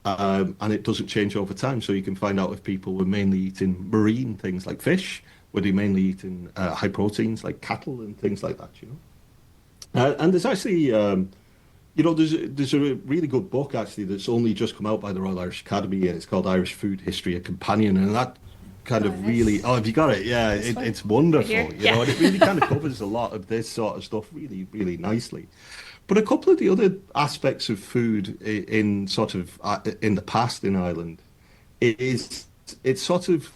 and it doesn't change over time. So you can find out if people were mainly eating marine things like fish, were they mainly eating high proteins like cattle and things like that, you know. And there's actually, you know, there's a really good book actually that's only just come out by the Royal Irish Academy, and it's called Irish Food History: A Companion, and that kind of really, have you got it? Yeah, it's wonderful, you know, and it really kind of covers a lot of this sort of stuff really, really nicely. But a couple of the other aspects of food in sort of in the past in Ireland it's sort of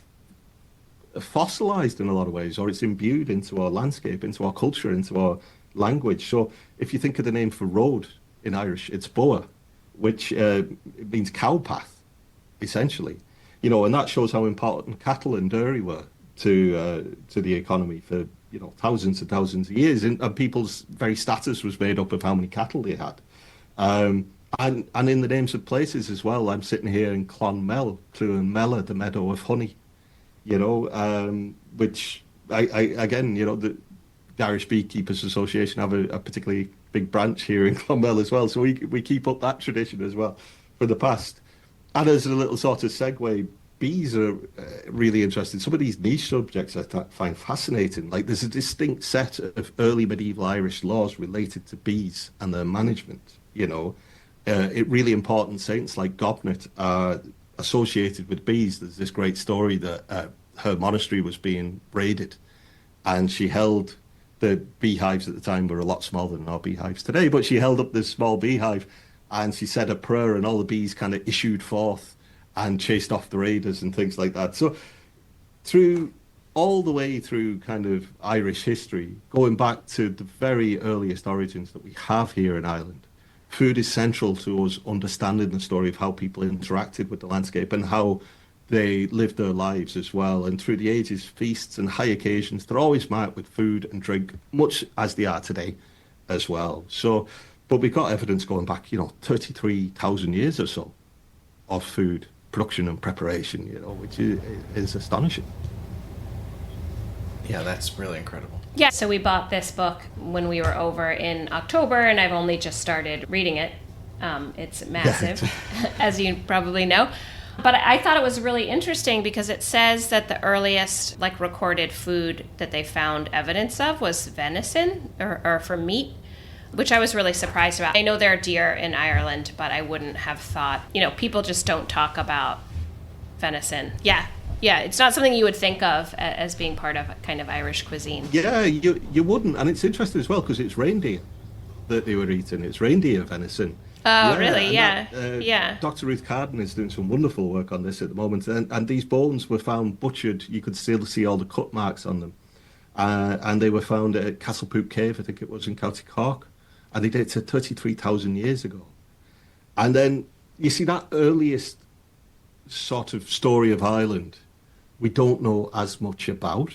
fossilized in a lot of ways, or it's imbued into our landscape, into our culture, into our language. So if you think of the name for road in Irish, it's boa, which means cow path, essentially. You know, and that shows how important cattle and dairy were to the economy for, you know, thousands and thousands of years. And people's very status was made up of how many cattle they had. And in the names of places as well, I'm sitting here in Clonmel, Clonmela, the meadow of honey, you know, which I again, you know, the Irish Beekeepers Association have a particularly big branch here in Clonmel as well. So we keep up that tradition as well for the past. And as a little sort of segue, bees are really interesting. Some of these niche subjects I find fascinating. Like there's a distinct set of early medieval Irish laws related to bees and their management. Really important saints like Gobnet are associated with bees. There's this great story that her monastery was being raided, and she held the beehives at the time were a lot smaller than our beehives today, but she held up this small beehive and she said a prayer, and all the bees kind of issued forth and chased off the raiders and things like that. So all the way through kind of Irish history, going back to the very earliest origins that we have here in Ireland, food is central to us understanding the story of how people interacted with the landscape and how they lived their lives as well. And through the ages, feasts and high occasions, they're always marked with food and drink, much as they are today as well. So, but we've got evidence going back, 33,000 years or so of food production and preparation, which is astonishing. Yeah, that's really incredible. Yeah, so we bought this book when we were over in October, and I've only just started reading it. It's massive, as you probably know. But I thought it was really interesting because it says that the earliest recorded food that they found evidence of was venison or for meat, which I was really surprised about. I know there are deer in Ireland, but I wouldn't have thought, people just don't talk about venison. Yeah, it's not something you would think of as being part of kind of Irish cuisine. Yeah, you wouldn't. And it's interesting as well because it's reindeer that they were eating. It's reindeer venison. Oh, really? Yeah. Dr. Ruth Carden is doing some wonderful work on this at the moment. And these bones were found butchered. You could still see all the cut marks on them. And they were found at Castlepoop Cave, I think it was, in County Cork. And they did it to 33,000 years ago. And then you see that earliest sort of story of Ireland, we don't know as much about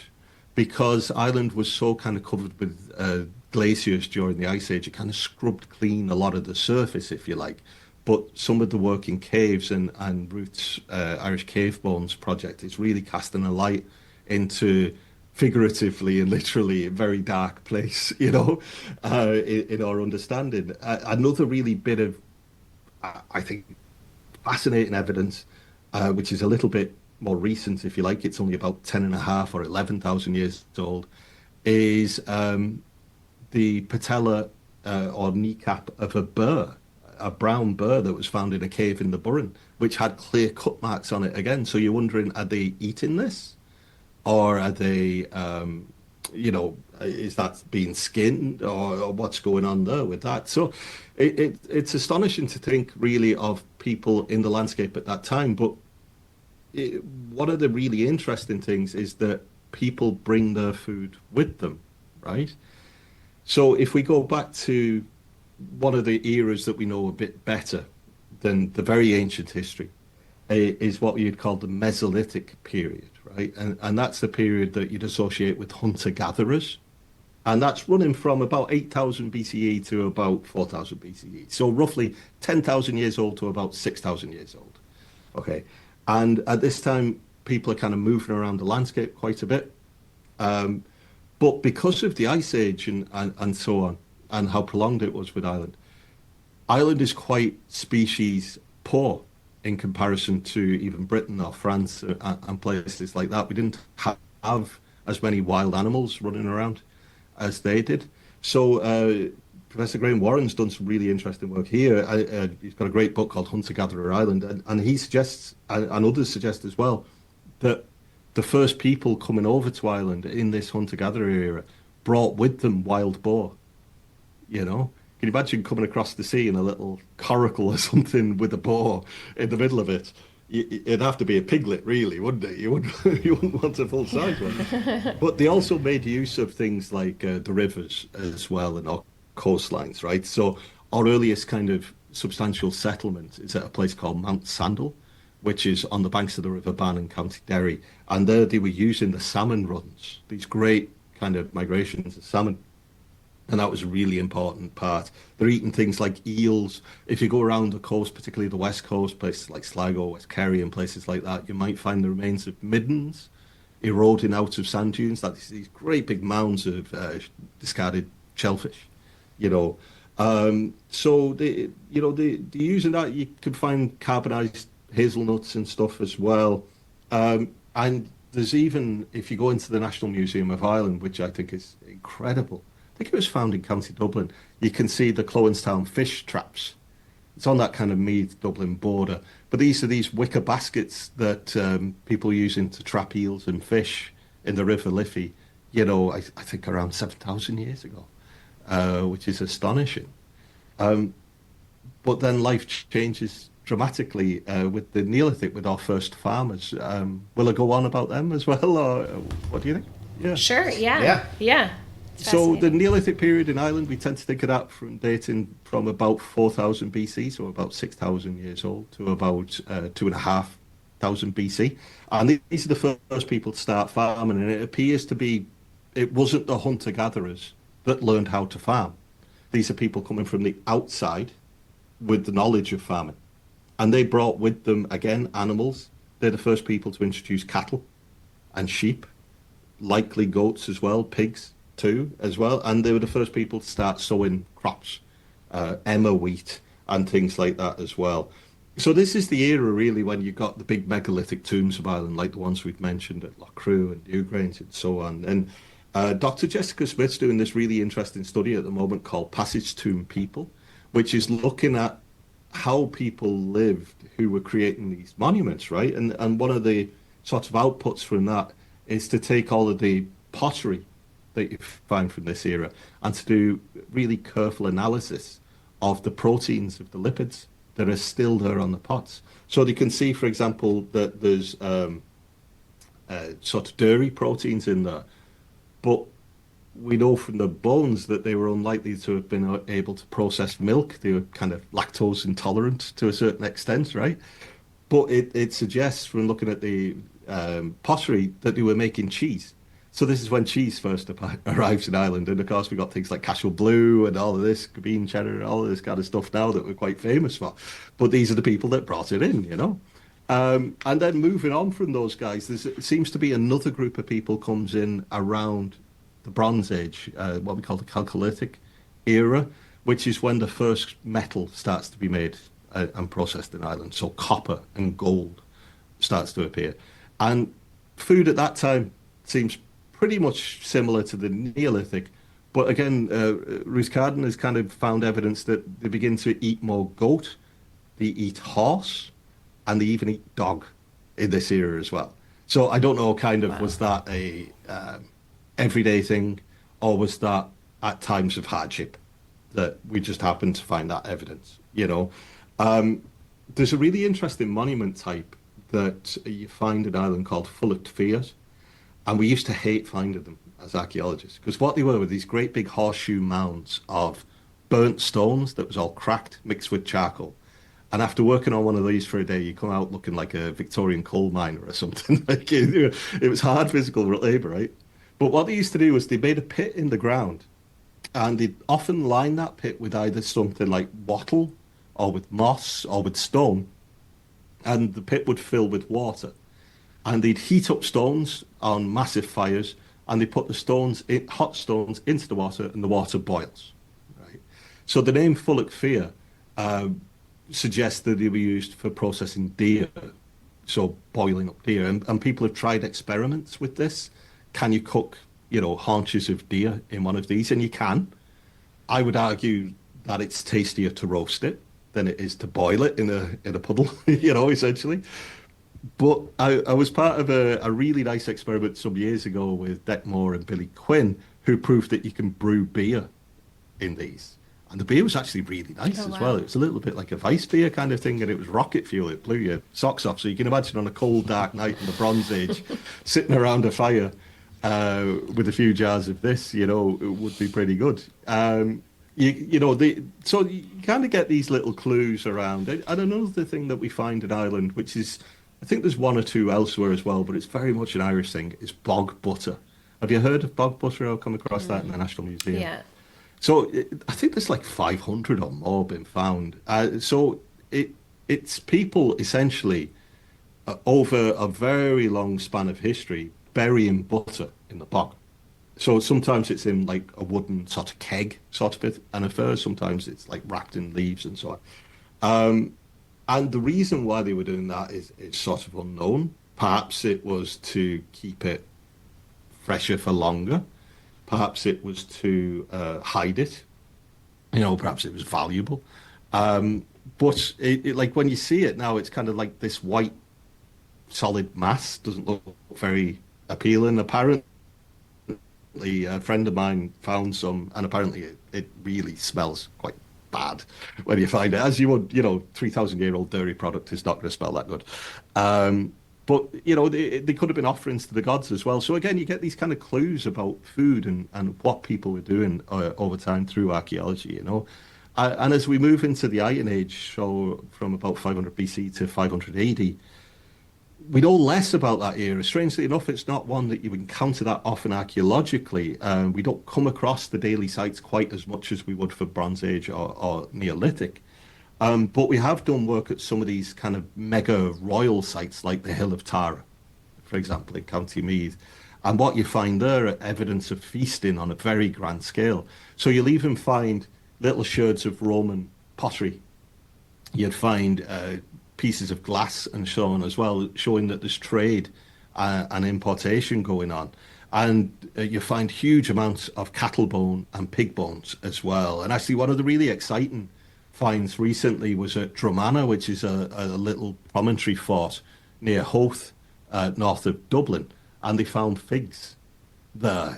because Ireland was so kind of covered with glaciers during the Ice Age. It kind of scrubbed clean a lot of the surface, if you like. But some of the work in caves and Ruth's Irish Cave Bones project is really casting a light into figuratively and literally a very dark place, in our understanding. Another really bit of, I think, fascinating evidence, which is a little bit more recent, if you like, it's only about 10.5 or 11,000 years old, is the patella or kneecap of a boar, a brown boar that was found in a cave in the Burren, which had clear cut marks on it again. So you're wondering, are they eating this? Or are they, is that being skinned or what's going on there with that? So it's astonishing to think really of people in the landscape at that time. But one of the really interesting things is that people bring their food with them, right? So if we go back to one of the eras that we know a bit better than the very ancient history, is what you'd call the Mesolithic period, right? And that's the period that you'd associate with hunter-gatherers. And that's running from about 8,000 BCE to about 4,000 BCE. So roughly 10,000 years old to about 6,000 years old. Okay. And at this time, people are kind of moving around the landscape quite a bit. But because of the Ice Age and so on, and how prolonged it was with Ireland, Ireland is quite species poor in comparison to even Britain or France and places like that. We didn't have as many wild animals running around as they did. So Professor Graham Warren's done some really interesting work here. He's got a great book called Hunter-Gatherer Island, and he suggests, and others suggest as well, that the first people coming over to Ireland in this hunter-gatherer era brought with them wild boar. Can you imagine coming across the sea in a little coracle or something with a boar in the middle of it? It'd have to be a piglet, really, wouldn't it? You wouldn't want a full-size one. But they also made use of things like the rivers as well and our coastlines, right? So our earliest kind of substantial settlement is at a place called Mount Sandal, which is on the banks of the River Bann in County Derry. And there they were using the salmon runs, these great kind of migrations of salmon. And that was a really important part. They're eating things like eels. If you go around the coast, particularly the west coast, places like Sligo, West Kerry and places like that, you might find the remains of middens eroding out of sand dunes. That's these great big mounds of discarded shellfish, So they using that, you can find carbonized hazelnuts and stuff as well. And there's even, if you go into the National Museum of Ireland, which I think is incredible, I think it was found in County Dublin, you can see the Clowenstown fish traps. It's on that kind of Meath-Dublin border. But these are these wicker baskets that people are using to trap eels and fish in the River Liffey, I think around 7,000 years ago, which is astonishing. But then life changes dramatically with the Neolithic, with our first farmers. Will I go on about them as well, or what do you think? Yeah. Sure, yeah. Yeah. Yeah. So the Neolithic period in Ireland, we tend to think of that from dating from about 4,000 BC, so about 6,000 years old, to about 2,500 BC. And these are the first people to start farming, and it appears to be, it wasn't the hunter-gatherers that learned how to farm. These are people coming from the outside with the knowledge of farming. And they brought with them, again, animals. They're the first people to introduce cattle and sheep, likely goats as well, pigs too, as well. And they were the first people to start sowing crops, emmer wheat and things like that as well. So this is the era, really, when you got the big megalithic tombs of Ireland, like the ones we've mentioned at Loughcrew and Newgrange and so on. And Dr. Jessica Smith's doing this really interesting study at the moment called Passage Tomb People, which is looking at how people lived who were creating these monuments, right? And one of the sort of outputs from that is to take all of the pottery that you find from this era and to do really careful analysis of the proteins of the lipids that are still there on the pots. So you can see, for example, that there's sort of dairy proteins in there, but we know from the bones that they were unlikely to have been able to process milk. They were kind of lactose intolerant to a certain extent, right? But it suggests from looking at the pottery that they were making cheese. So this is when cheese first arrives in Ireland. And of course, we got things like Cashel Blue and all of this, bean cheddar, all of this kind of stuff now that we're quite famous for. But these are the people that brought it in, And then moving on from those guys, it seems to be another group of people comes in around the Bronze Age, what we call the Chalcolithic era, which is when the first metal starts to be made and processed in Ireland. So copper and gold starts to appear. And food at that time seems pretty much similar to the Neolithic. But again, Ruth Carden has kind of found evidence that they begin to eat more goat, they eat horse, and they even eat dog in this era as well. So I don't know, was that a everyday thing, or was that at times of hardship that we just happened to find that evidence? There's a really interesting monument type that you find in Ireland called Fullocht Fears, and we used to hate finding them as archaeologists, because what they were these great big horseshoe mounds of burnt stones that was all cracked, mixed with charcoal. And after working on one of these for a day, you come out looking like a Victorian coal miner or something. It was hard physical labor, right? But what they used to do was they made a pit in the ground, and they'd often line that pit with either something like wattle or with moss or with stone, and the pit would fill with water. And they'd heat up stones on massive fires, and they put the hot stones into the water, and the water boils. Right? So the name Fullocht Fear suggests that they were used for processing deer, so boiling up deer. And people have tried experiments with this. Can you cook, haunches of deer in one of these? And you can. I would argue that it's tastier to roast it than it is to boil it in a puddle, essentially. But I was part of a really nice experiment some years ago with Dec Moore and Billy Quinn, who proved that you can brew beer in these. And the beer was actually really nice as well. It was a little bit like a Weiss beer kind of thing, and it was rocket fuel. It blew your socks off. So you can imagine on a cold, dark night in the Bronze Age, sitting around a fire with a few jars of this, it would be pretty good. So you kind of get these little clues around. And another thing that we find in Ireland, which is, I think there's one or two elsewhere as well, but it's very much an Irish thing, is bog butter. Have you heard of bog butter? I'll come across that in the National Museum. Yeah. So I think there's like 500 or more been found. So it's people essentially over a very long span of history burying butter in the bog. So sometimes it's in like a wooden sort of keg sort of an affair. Sometimes it's like wrapped in leaves and so on. And the reason why they were doing that is it's sort of unknown. Perhaps it was to keep it fresher for longer. Perhaps it was to hide it. Perhaps it was valuable. But like when you see it now, it's kind of like this white solid mass. Doesn't look very appealing. Apparently, a friend of mine found some, and apparently it really smells quite bad when you find it. As you would, 3,000-year-old dairy product is not going to smell that good. But, they could have been offerings to the gods as well. So again, you get these kind of clues about food and what people were doing over time through archaeology. And as we move into the Iron Age, so from about 500 BC to 500 AD, we know less about that era. Strangely enough, it's not one that you encounter that often archaeologically. We don't come across the daily sites quite as much as we would for Bronze Age or Neolithic. But we have done work at some of these kind of mega royal sites like the Hill of Tara, for example, in County Meath. And what you find there are evidence of feasting on a very grand scale. So you'll even find little sherds of Roman pottery. You'd find pieces of glass and so on as well, showing that there's trade and importation going on. And you find huge amounts of cattle bone and pig bones as well. And actually, one of the really exciting finds recently was at Dromana, which is a little promontory fort near Howth, north of Dublin. And they found figs there,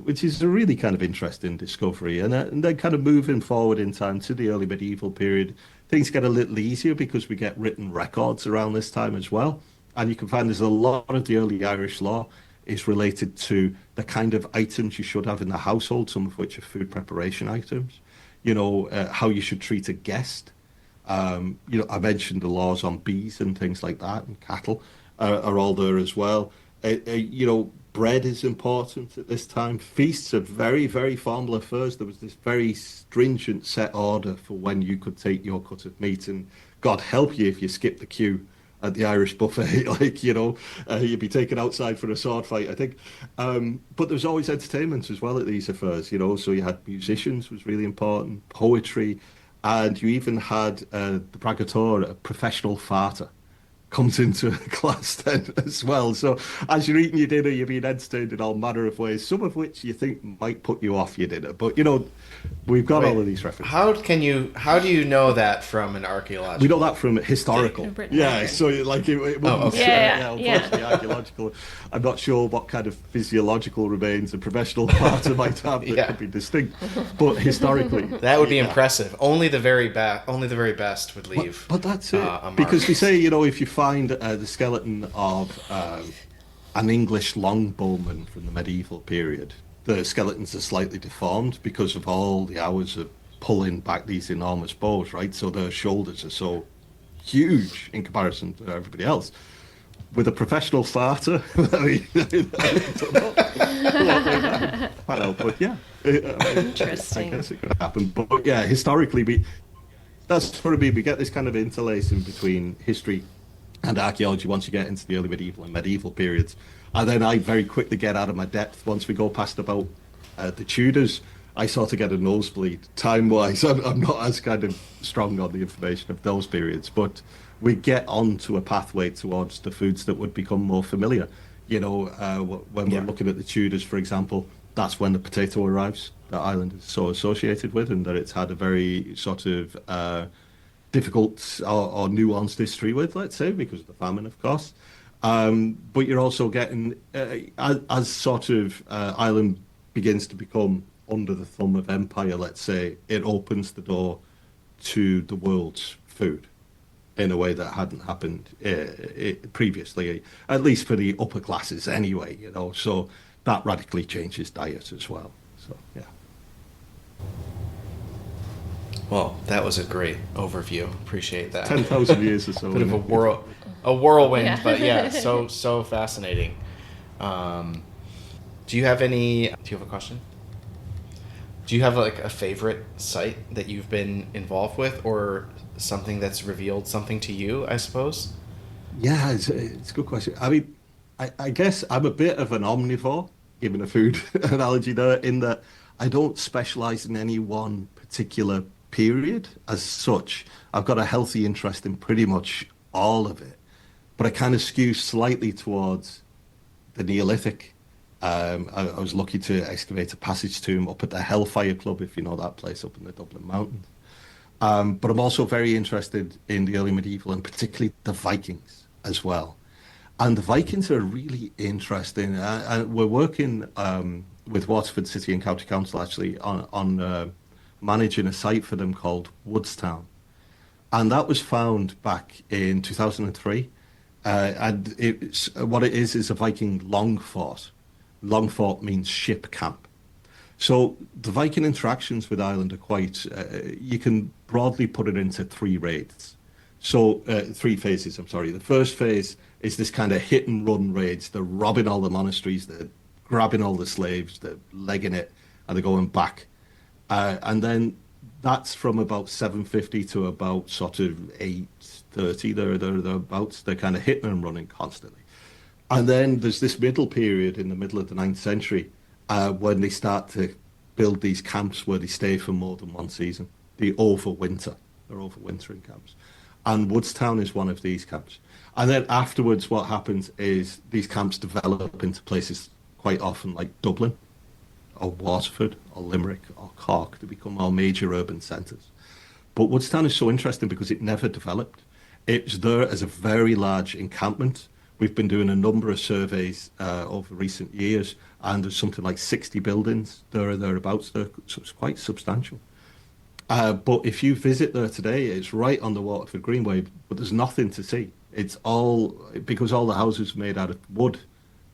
which is a really kind of interesting discovery. And then kind of moving forward in time to the early medieval period, things get a little easier because we get written records around this time as well. And you can find there's a lot of the early Irish law is related to the kind of items you should have in the household, some of which are food preparation items, how you should treat a guest. I mentioned the laws on bees and things like that, and cattle are all there as well. Bread is important at this time. Feasts are very, very formal affairs. There was this very stringent set order for when you could take your cut of meat, and God help you if you skip the queue at the Irish buffet, you'd be taken outside for a sword fight, I think. But there's always entertainment as well at these affairs, so you had musicians was really important, poetry, and you even had the bragator, a professional farter, comes into a class then as well. So as you're eating your dinner, you're being entertained in all manner of ways, some of which you think might put you off your dinner. But, we've got all of these references. How do you know that from an archaeological? We know that from historical. Yeah, so like it wouldn't unfortunately archaeological. I'm not sure what kind of physiological remains a professional farter might have that could be distinct. But historically, that would be impressive. Only the very best would leave. But that's it. Because we say, if you find the skeleton of an English longbowman from the medieval period, the skeletons are slightly deformed because of all the hours of pulling back these enormous bows, right? So their shoulders are so huge in comparison to everybody else. With a professional farter, I don't know. But yeah, Interesting. I guess it could happen. But yeah, historically, we get this kind of interlacing between history and archaeology once you get into the early medieval and medieval periods. And then I very quickly get out of my depth once we go past about the Tudors. I sort of get a nosebleed time-wise. I'm not as kind of strong on the information of those periods, but we get onto a pathway towards the foods that would become more familiar. When we're looking at the Tudors, for example, that's when the potato arrives that Ireland is so associated with, and that it's had a very sort of difficult or nuanced history with, let's say, because of the famine, of course. But you're also getting, as sort of Ireland begins to become under the thumb of empire, let's say, it opens the door to the world's food in a way that hadn't happened previously, at least for the upper classes anyway, So that radically changes diet as well. So, yeah. Well, that was a great overview. Appreciate that. 10,000 years or so. Bit of a whirlwind, but yeah, so fascinating. Do you have a question? Do you have like a favorite site that you've been involved with, or something that's revealed something to you, I suppose? Yeah, it's a good question. I mean, I guess I'm a bit of an omnivore giving a food analogy there, in that I don't specialize in any one particular period as such. I've got a healthy interest in pretty much all of it, but I kind of skew slightly towards the Neolithic. I was lucky to excavate a passage tomb up at the Hellfire Club, if you know that place up in the Dublin Mountains. But I'm also very interested in the early medieval and particularly the Vikings as well. And the Vikings are really interesting. And we're working with Waterford City and County Council actually on managing a site for them called Woodstown. And that was found back in 2003. And what it is a Viking long fort. Long fort means ship camp. So the Viking interactions with Ireland are quite, you can broadly put it into three raids. So three phases, I'm sorry. The first phase is this kind of hit and run raids. They're robbing all the monasteries, they're grabbing all the slaves, they're legging it, and they're going back. And then that's from about 750 to about sort of 830, thereabouts. They're kind of hitting and running constantly. And then there's this middle period in the middle of the 9th century when they start to build these camps where they stay for more than one season. They overwinter. They're overwintering camps. And Woodstown is one of these camps. And then afterwards, what happens is these camps develop into places quite often like Dublin or Waterford or Limerick or Cork. They become all major urban centres. But Woodstown is so interesting because it never developed. It's there as a very large encampment. We've been doing a number of surveys over recent years, and there's something like 60 buildings there or thereabouts there, so it's quite substantial. But if you visit there today, it's right on the Waterford Greenway, but there's nothing to see. It's all, because all the houses are made out of wood,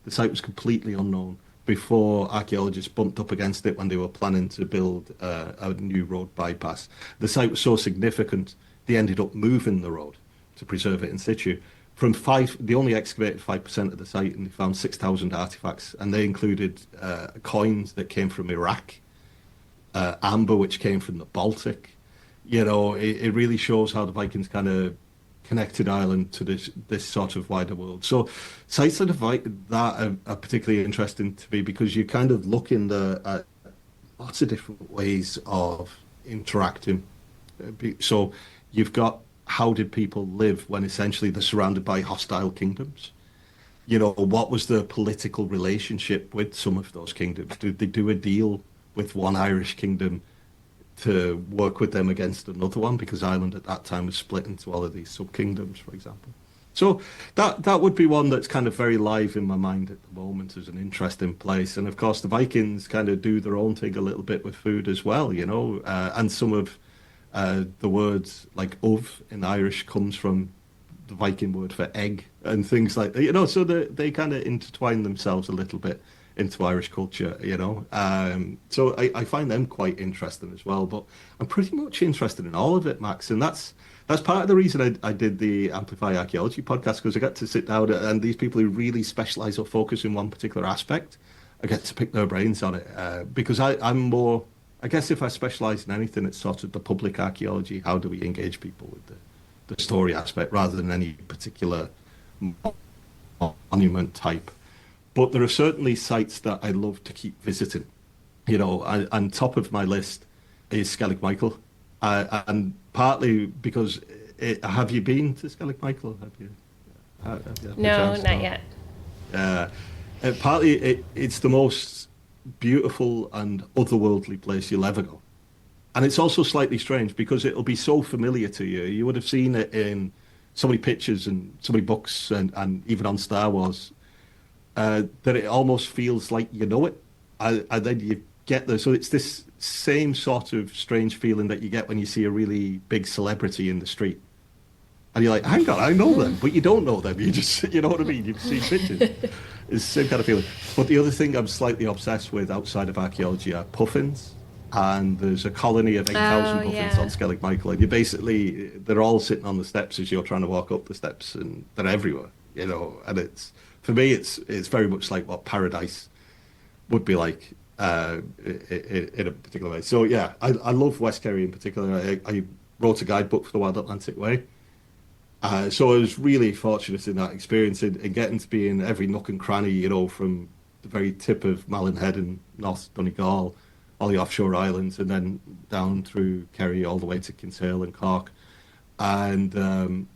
the site was completely unknown before archaeologists bumped up against it when they were planning to build a new road bypass. The site was so significant, they ended up moving the road to preserve it in situ. They only excavated 5% of the site, and they found 6,000 artifacts, and they included coins that came from Iraq, amber which came from the Baltic. You know, it really shows how the Vikings kind of connected Ireland to this sort of wider world. So sites like that are particularly interesting to me because you kind of look in at lots of different ways of interacting. So you've got, how did people live when essentially they're surrounded by hostile kingdoms? You know, what was their political relationship with some of those kingdoms? Did they do a deal with one Irish kingdom to work with them against another one? Because Ireland at that time was split into all of these sub-kingdoms, for example. So that would be one that's kind of very live in my mind at the moment as an interesting place. And of course, the Vikings kind of do their own thing a little bit with food as well, you know, and some of the words like "ov" in Irish comes from the Viking word for egg and things like that, you know, so they kind of intertwine themselves a little bit into Irish culture, you know. So I find them quite interesting as well, but I'm pretty much interested in all of it, Max, and that's part of the reason I did the Amplify Archaeology podcast, because I got to sit down and these people who really specialize or focus in one particular aspect, I get to pick their brains on it, because I'm more, I guess if I specialize in anything, it's sort of the public archaeology. How do we engage people with the story aspect rather than any particular monument type? But there are certainly sites that I love to keep visiting. You know, and top of my list is Skellig Michael. And partly because, have you been to Skellig Michael? Have you had No, not yet. Partly it's the most beautiful and otherworldly place you'll ever go. And it's also slightly strange because it'll be so familiar to you. You would have seen it in so many pictures and so many books and even on Star Wars, that it almost feels like you know it. And then you get there. So it's this same sort of strange feeling that you get when you see a really big celebrity in the street. And you're like, hang on, I know them, but you don't know them. You just, you know what I mean? You've seen pictures. It's the same kind of feeling. But the other thing I'm slightly obsessed with outside of archaeology are puffins. And there's a colony of 8,000 puffins on Skellig Michael. And you basically, they're all sitting on the steps as you're trying to walk up the steps, and they're everywhere, you know. And it's, for me, it's very much like what paradise would be like in a particular way. So yeah, I love West Kerry in particular. I wrote a guidebook for the Wild Atlantic Way. So I was really fortunate in that experience in getting to be in every nook and cranny, you know, from the very tip of Malin Head in North Donegal, all the offshore islands, and then down through Kerry all the way to Kinsale and Cork. And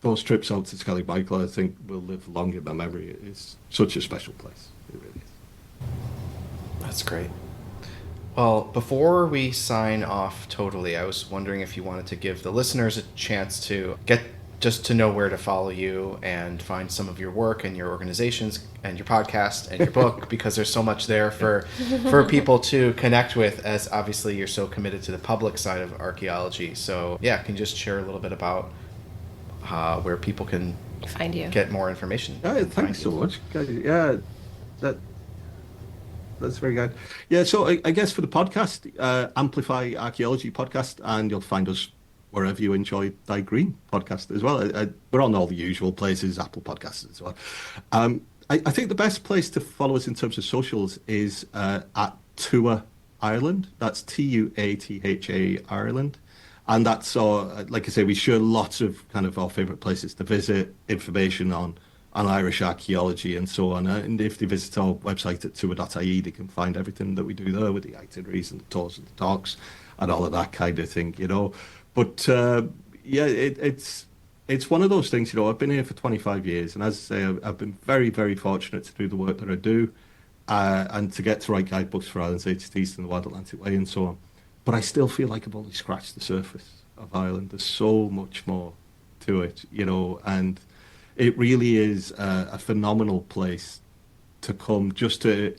those trips out to Skellig Michael, I think, will live long in my memory. It is such a special place. It really is. That's great. Well, before we sign off totally, I was wondering if you wanted to give the listeners a chance to get just to know where to follow you and find some of your work and your organizations and your podcast and your book, because there's so much there for people to connect with, as obviously you're so committed to the public side of archaeology. So yeah, can you just share a little bit about where people can find you, get more information? Yeah, thanks so much. Yeah, that's very good. Yeah, so I guess for the podcast, Amplify Archaeology podcast, and you'll find us wherever you enjoy Thy Green podcast as well. We're on all the usual places, Apple Podcasts as well. I think the best place to follow us in terms of socials is at Tour Ireland. That's TUATHA Ireland. And that's, like I say, we share lots of kind of our favourite places to visit, information on Irish archaeology and so on. And if they visit our website at tour.ie, they can find everything that we do there with the itineraries and the tours and the talks and all of that kind of thing, you know. But yeah, it's one of those things, you know. I've been here for 25 years, and as I say, I've been very, very fortunate to do the work that I do, and to get to write guidebooks for Ireland's Ancient East and the Wild Atlantic Way and so on. But I still feel like I've only scratched the surface of Ireland. There's so much more to it, you know, and it really is a phenomenal place to come, just to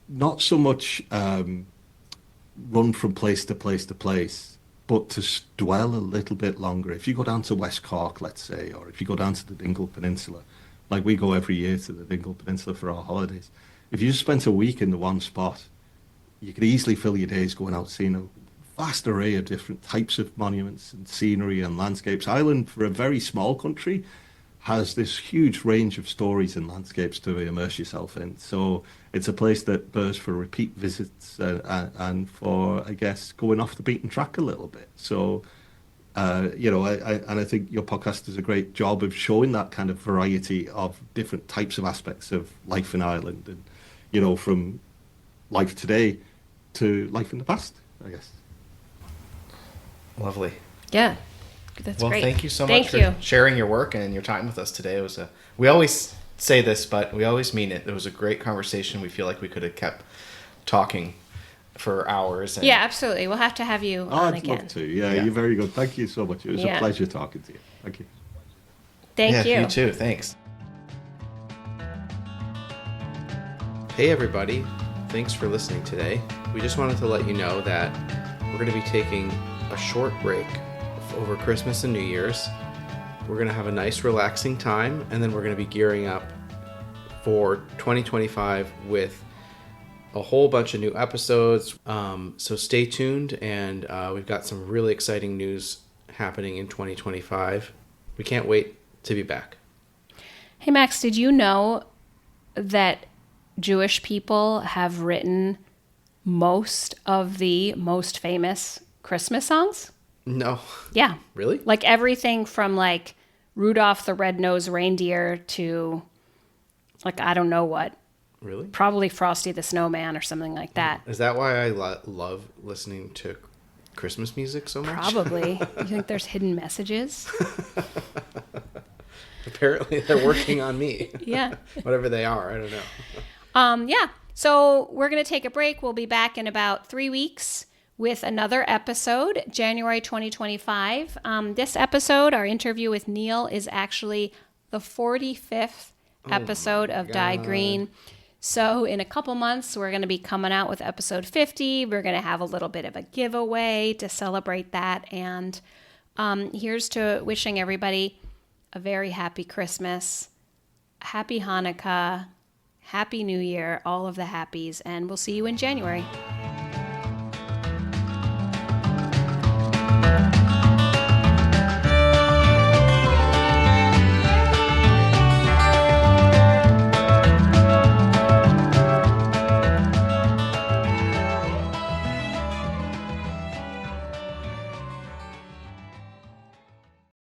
not so much run from place to place to place, but to dwell a little bit longer. If you go down to West Cork, let's say, or if you go down to the Dingle Peninsula, like we go every year to the Dingle Peninsula for our holidays, if you just spent a week in the one spot, you could easily fill your days going out seeing a vast array of different types of monuments and scenery and landscapes. Ireland, for a very small country, has this huge range of stories and landscapes to immerse yourself in. So it's a place that bears for repeat visits and for, I guess, going off the beaten track a little bit. So, you know, I think your podcast does a great job of showing that kind of variety of different types of aspects of life in Ireland, and, you know, from life today to life in the past, I guess. Lovely. Yeah. That's great. Well, thank you so much for sharing your work and your time with us today. It was we always say this, but we always mean it. It was a great conversation. We feel like we could have kept talking for hours. Yeah, absolutely. We'll have to have you on again. I'd love to. Yeah, you're very good. Thank you so much. It was a pleasure talking to you. Thank you. Thank you. You too. Thanks. Hey, everybody. Thanks for listening today. We just wanted to let you know that we're going to be taking a short break over Christmas and New Year's. We're going to have a nice relaxing time, and then we're going to be gearing up for 2025 with a whole bunch of new episodes. So stay tuned, and we've got some really exciting news happening in 2025. We can't wait to be back. Hey, Max, did you know that Jewish people have written most of the most famous Christmas songs? No. Yeah. Really? Like everything from like Rudolph the Red-Nosed Reindeer to like I don't know what. Really? Probably Frosty the Snowman or something like that. Is that why I love listening to Christmas music so much? Probably. You think there's hidden messages? Apparently they're working on me. Yeah. Whatever they are, I don't know. Yeah. So we're going to take a break. We'll be back in about 3 weeks with another episode, January 2025. This episode, our interview with Neil, is actually the 45th episode of Die Green. So in a couple months, we're going to be coming out with episode 50. We're going to have a little bit of a giveaway to celebrate that. And here's to wishing everybody a very happy Christmas, happy Hanukkah, happy New Year, all of the happies, and we'll see you in January.